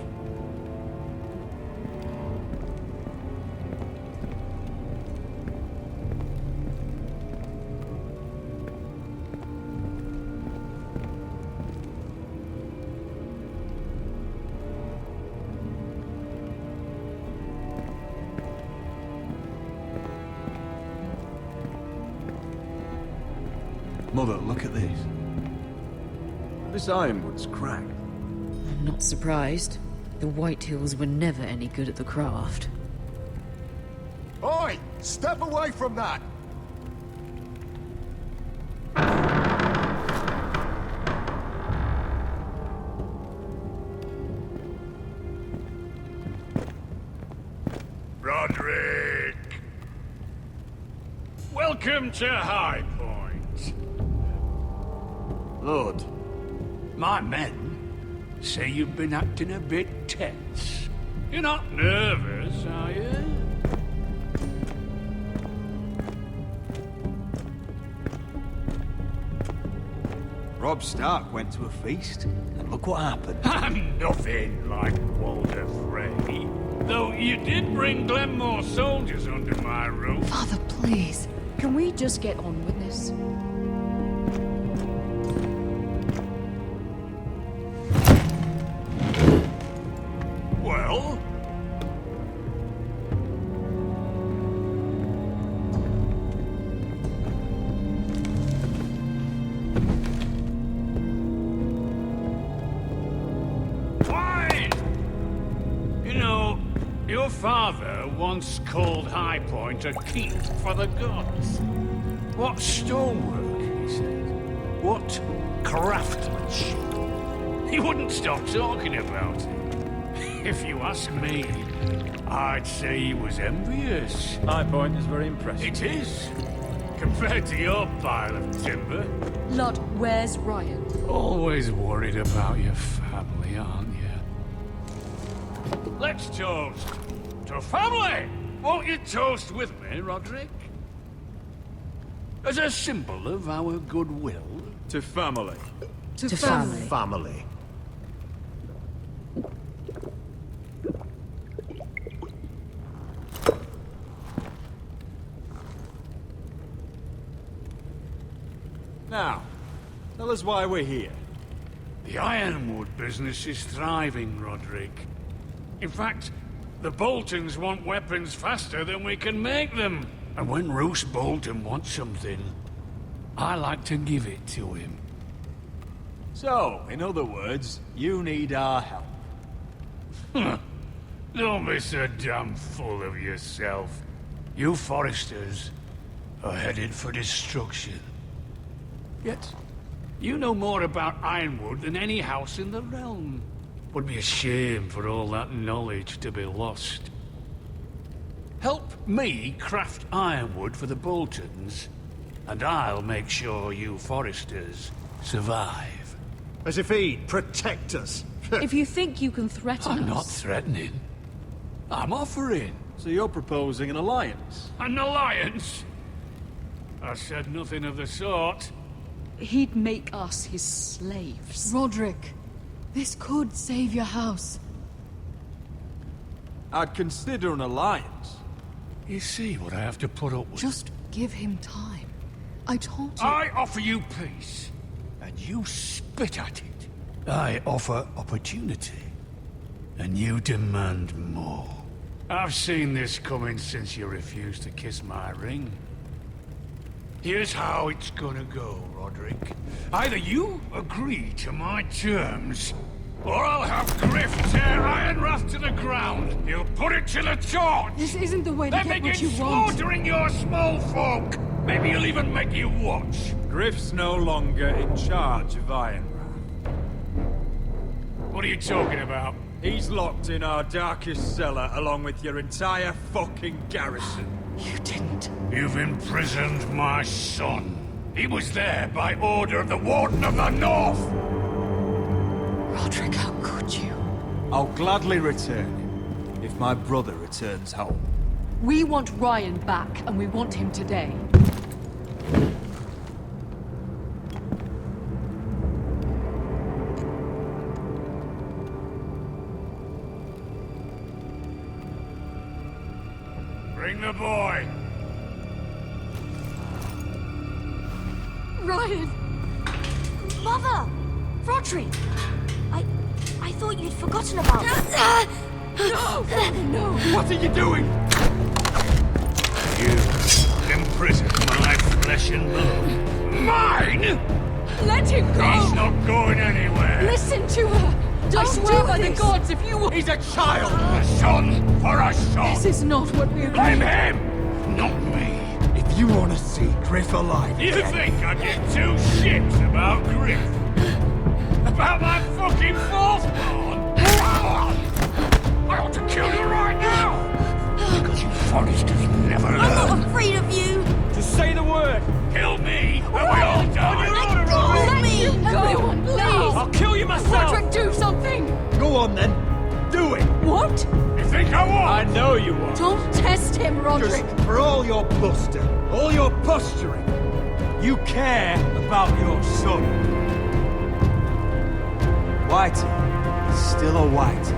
M: Mother, look at this. This ironwood's cracked.
L: I'm not surprised. The Whitehills were never any good at the craft.
P: Oi! Step away from that!
R: Roderick! Welcome to High Point. Lord, my men say you've been acting a bit tense. You're not nervous, are you?
M: Robb Stark went to a feast, and look what happened.
R: I'm nothing like Walder Frey. Though you did bring Glenmore soldiers under my roof.
L: Father, please. Can we just get on with this?
R: Well? Fine! You know, your father once called High Point a keep for the gods. What stonework, he said. What craftsmanship. He wouldn't stop talking about it. If you ask me, I'd say he was envious.
Q: High Point is very impressive.
R: It is. Compared to your pile of timber.
L: Lord, where's Ryan?
R: Always worried about your family, aren't you? Let's toast to family! Won't you toast with me, Roderick? As a symbol of our goodwill.
Q: To family.
L: To family.
P: Family.
Q: Now, tell us why we're here.
R: The ironwood business is thriving, Roderick. In fact, the Boltons want weapons faster than we can make them. And when Roose Bolton wants something, I like to give it to him.
Q: So, in other words, you need our help.
R: Don't be so damn full of yourself. You Foresters are headed for destruction. Yet, you know more about Ironwood than any house in the realm. Would be a shame for all that knowledge to be lost. Help me craft ironwood for the Boltons, and I'll make sure you Foresters survive.
P: As if he'd protect us.
L: If you think you can threaten us...
R: I'm not threatening. I'm offering.
Q: So you're proposing an alliance?
R: An alliance? I said nothing of the sort.
L: He'd make us his slaves. Roderick, this could save your house.
Q: I'd consider an alliance.
R: You see what I have to put up with?
L: Just give him time. I told you...
R: I offer you peace, and you spit at it. I offer opportunity, and you demand more. I've seen this coming since you refused to kiss my ring. Here's how it's gonna go, Roderick. Either you agree to my terms, or I'll have Griff tear Ironrath to the ground. He'll put it to the torch.
L: This isn't the way to
R: then
L: get what
R: begin
L: you want.
R: slaughtering your small folk. Maybe he'll even make you watch.
Q: Griff's no longer in charge of Ironrath. are you talking about? He's locked in our darkest cellar along with your entire fucking garrison.
R: You didn't. You've imprisoned my son. He was there by order of the Warden of the North!
L: Roderick, how could you?
Q: I'll gladly return him, if my brother returns home.
L: We want Ryan back, and we want him today.
R: Bring the boy!
G: Ryan! Mother! Roderick! I thought you'd forgotten about me.
L: No! No!
Q: What are you doing?
R: You imprisoned my flesh and blood. Mine?!
L: Let him go!
R: He's not going anywhere!
L: Listen to her! I swear by the gods, if you...
Q: He's a child!
R: A son for a son!
L: This is not what we agreed.
R: Blame him, not me.
Q: If you want to see Griff alive
R: You
Q: again...
R: think I give two shits about Griff? About my fucking firstborn? I ought to kill you right now! Because you Forresters never learn.
G: I'm not afraid of you!
Q: Just say the word!
R: Kill me, and we all die!
G: Let me!
L: Everyone, please!
Q: I'll kill you myself!
L: Roderick, do something!
Q: Go on then, do it!
L: What?
R: You think I won't?
Q: I know you won't.
L: Don't test him, Roderick!
Q: Just for all your bluster, all your posturing, you care about your son. Whitey is still a Whitey.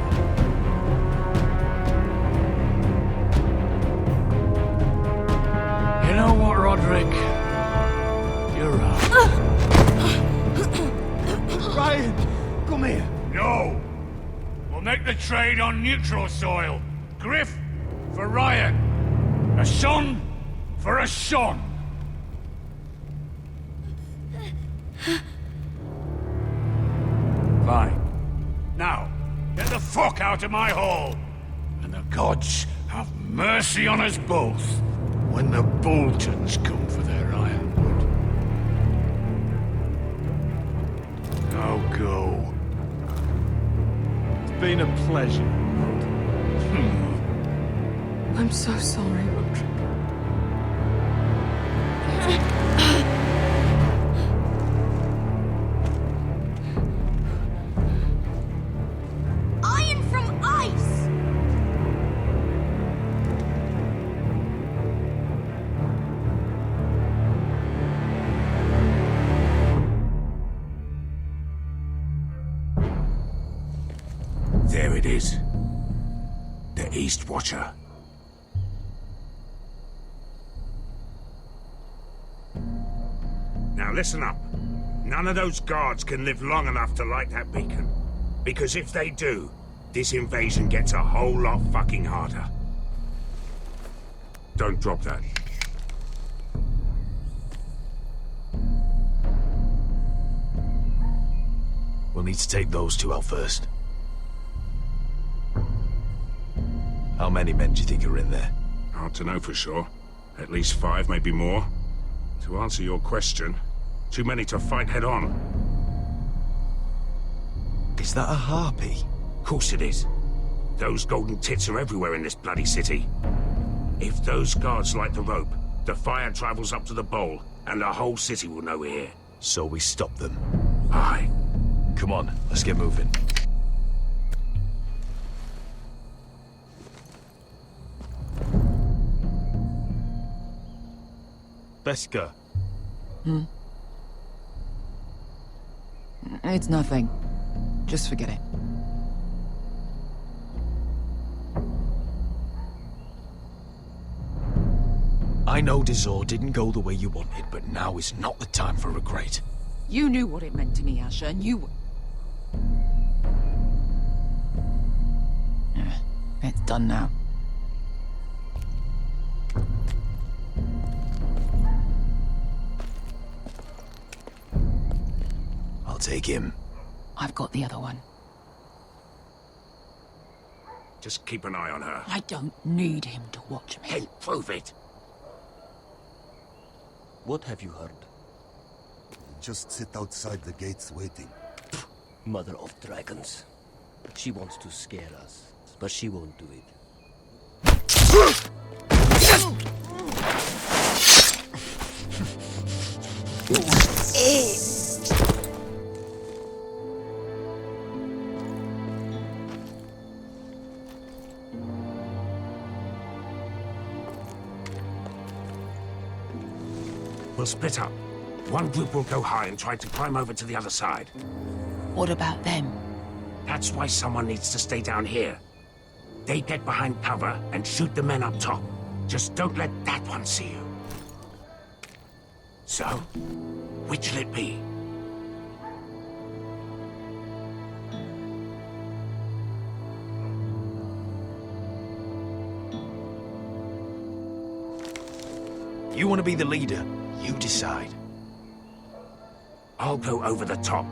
R: You know what, Roderick? You're right.
Q: Ryan, come here.
R: No! We'll make the trade on neutral soil. Griff for Ryan. A son for a son. Fine. Now, get the fuck out of my hall. And the gods have mercy on us both when the Boltons come for their ironwood. Now go.
Q: It's been a pleasure.
L: I'm so sorry, Roderick.
G: Iron from ice!
R: There it is. The East Watcher. Now listen up. None of those guards can live long enough to light that beacon. Because if they do, this invasion gets a whole lot fucking harder. Don't drop that.
D: We'll need to take those two out first. How many men do you think are in there?
R: Hard to know for sure. At least 5, maybe more. To answer your question, too many to fight head on.
D: Is that a harpy?
R: Of course it is. Those golden tits are everywhere in this bloody city. If those guards light the rope, the fire travels up to the bowl, and the whole city will know we're here.
D: So we stop them.
R: Aye.
D: Come on, let's get moving. Beska.
H: It's nothing. Just forget it.
D: I know Dizor didn't go the way you wanted, but now is not the time for regret.
H: You knew what it meant to me, Asher, and you... It's done now.
D: I'll take him.
H: I've got the other one.
R: Just keep an eye on her.
H: I don't need him to watch me.
R: Hey, prove it!
S: What have you heard?
P: Just sit outside the gates waiting.
S: Mother of dragons.
J: She wants to scare us, but she won't do it.
R: We'll split up. One group will go high and try to climb over to the other side.
H: What about them?
R: That's why someone needs to stay down here. They get behind cover and shoot the men up top. Just don't let that one see you. So, which'll it be?
D: You want to be the leader? You decide.
R: I'll go over the top.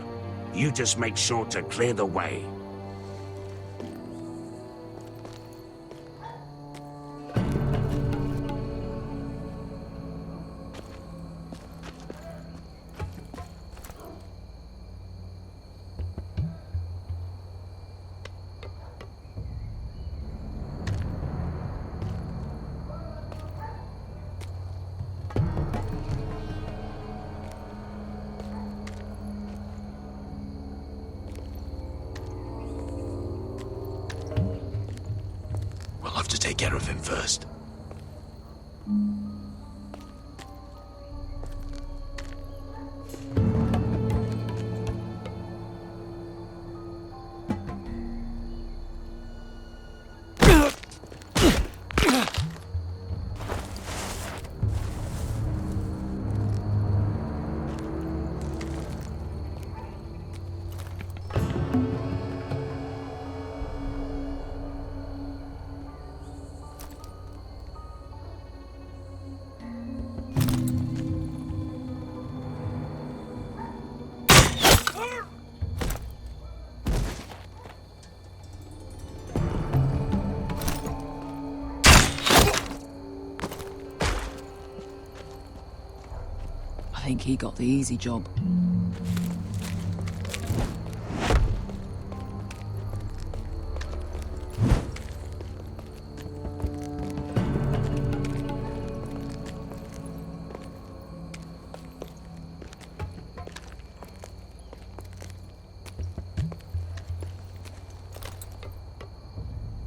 R: You just make sure to clear the way.
D: We'll have to take care of him first.
H: I think he got the easy job.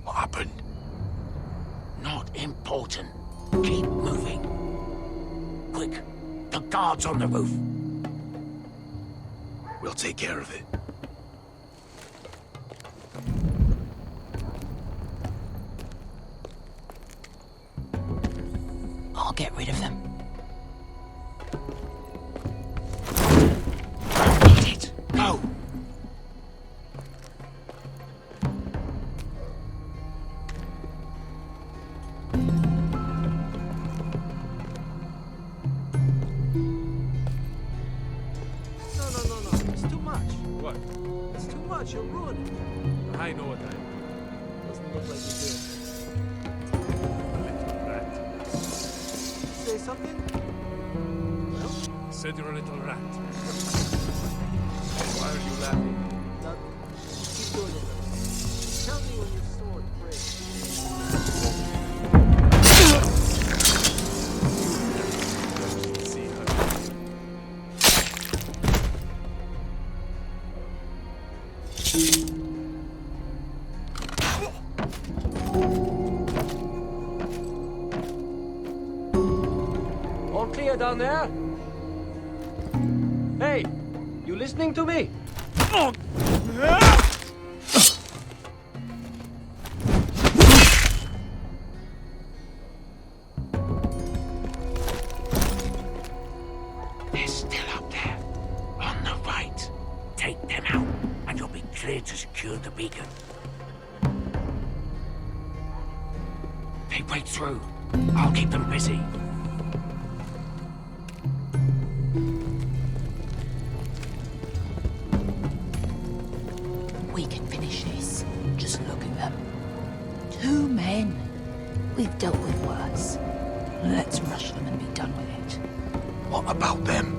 R: What happened? Not important. Keep moving. Quick, the guards on the roof.
D: We'll take care of it.
H: I'll get rid of them.
R: Hit it. Go.
A: No. It's too much. What? It's too much. You'll ruin it. I know what I am. Doesn't look like you do. Little rat. Say something? Well? Said you're a little rat. Why are you laughing? Nothing. Keep doing it. Tell me when your sword breaks.
B: All clear down there? Hey, you listening to me?
R: They're still up there. On the right. Take them out, and you'll be clear to secure the beacon. They break through. I'll keep them busy.
H: We can finish this. Just look at them. 2 men. We've dealt with worse. Let's rush them and be done with it.
D: What about them?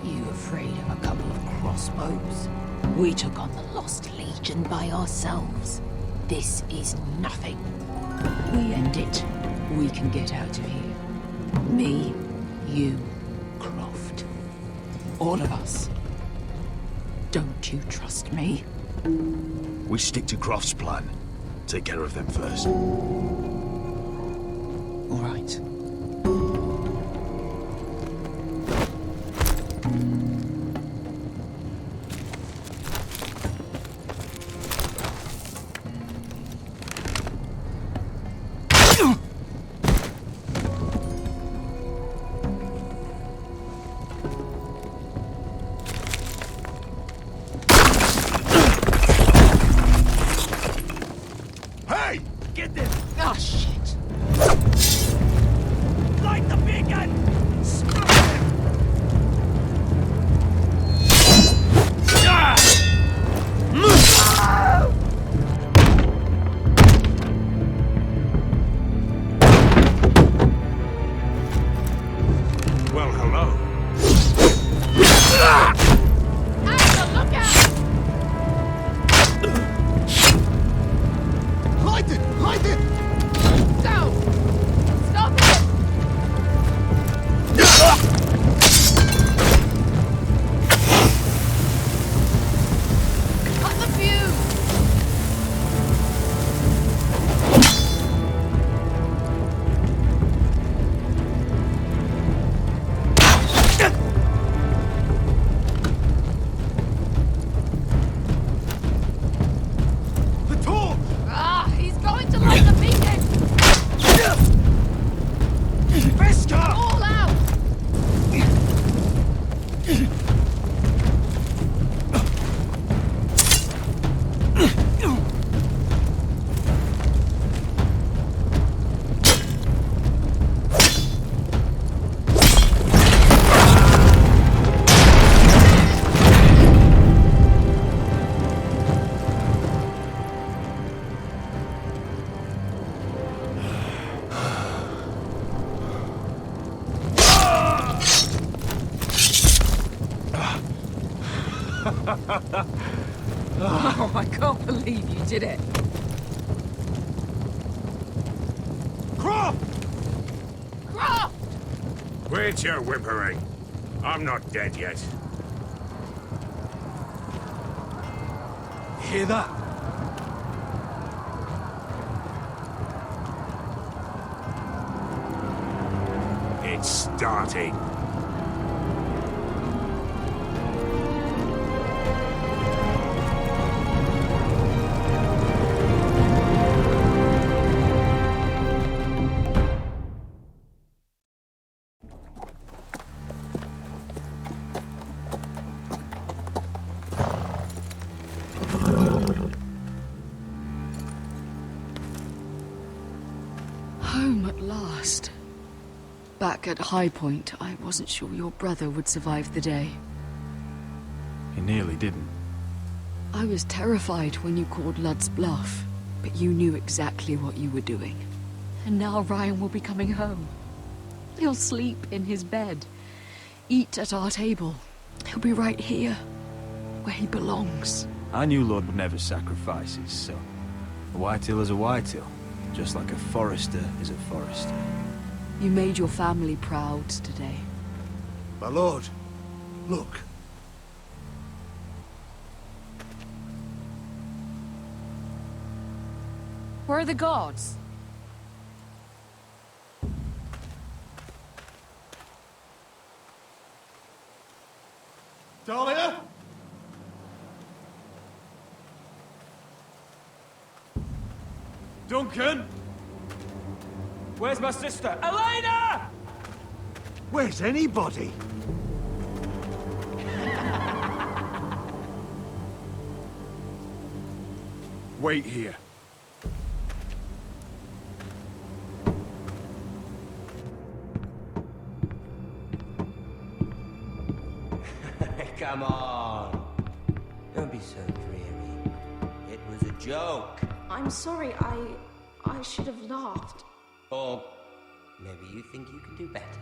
H: You afraid of a couple of crossbows? We took on the Lost Legion by ourselves. This is nothing. We end it. We can get out of here. Me, you, Croft. All of us. Don't you trust me?
I: We stick to Croft's plan. Take care of them first.
F: All right.
A: Get this!
H: Oh, shit.
A: Light the beacon!
R: Well, hello.
C: Look out!
P: Light it! Light it!
C: Go! Stop it! Cut the fuse!
P: The torch!
C: Ah, he's going to light the beacon!
P: Veska!
C: All out!
H: Oh, I can't believe you did it.
P: Croft!
C: Croft!
R: Quit your whimpering. I'm not dead yet.
P: Hear that?
R: It's starting.
L: Home at last. Back at High Point, I wasn't sure your brother would survive the day.
Q: He nearly didn't.
L: I was terrified when you called Ludd's bluff, but you knew exactly what you were doing. And now Ryan will be coming home. He'll sleep in his bed, eat at our table. He'll be right here, where he belongs.
Q: I knew Lord would never sacrifice his son. A whitetail is a whitetail, just like a forester is a forester.
L: You made your family proud today.
P: My lord, look.
L: Where are the guards?
P: Dahlia?
Q: Duncan! Where's my sister? Elena!
P: Where's anybody?
Q: Wait here.
S: Come on. Don't be so dreary. It was a joke.
K: I'm sorry, I should have laughed.
S: Or maybe you think you can do better.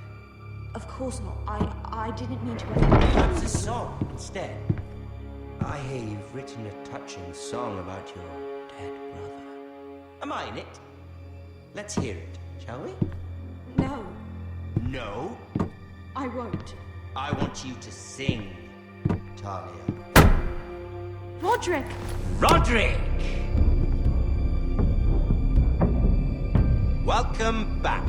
K: Of course not. I didn't mean to.
S: Perhaps a song instead. I hear you've written a touching song about your dead brother. Am I in it? Let's hear it, shall we?
K: No,
S: No.
K: I won't.
S: I want you to sing, Talia.
K: Roderick!
S: Roderick! Welcome back.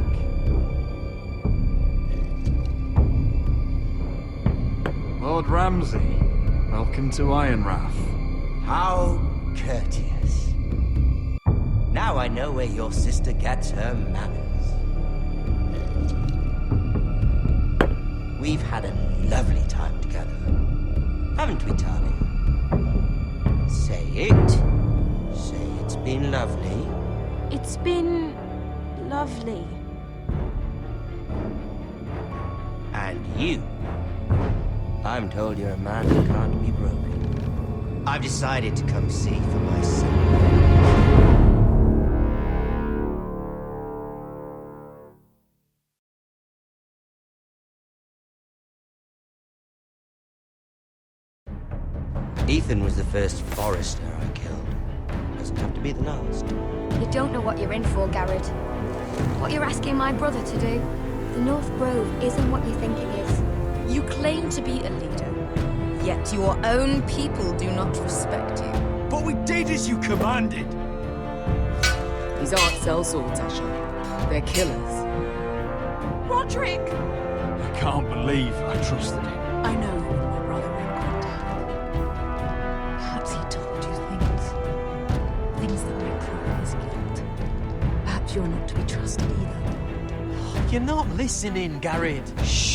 Q: Lord Ramsay, welcome to Ironrath.
S: How courteous. Now I know where your sister gets her manners. We've had a lovely time together, haven't we, Talia? Say it. Say it's been lovely.
K: It's been lovely.
S: And you? I'm told you're a man who can't be broken. I've decided to come see for myself. Ethan was the first Forester I killed. Doesn't have to be the last.
G: You don't know what you're in for, Garrett. What you're asking my brother to do. The North Grove isn't what you think it is.
H: You claim to be a leader, yet your own people do not respect you.
Q: But we did as you commanded.
H: These aren't sellswords, Asher. They're killers.
K: Roderick!
Q: I can't believe I trusted him.
H: I know you and my brother were in contact. Perhaps he told you things that might prove his guilt. Perhaps you're not to be trusted either.
A: You're not listening, Garrett.
S: Shh!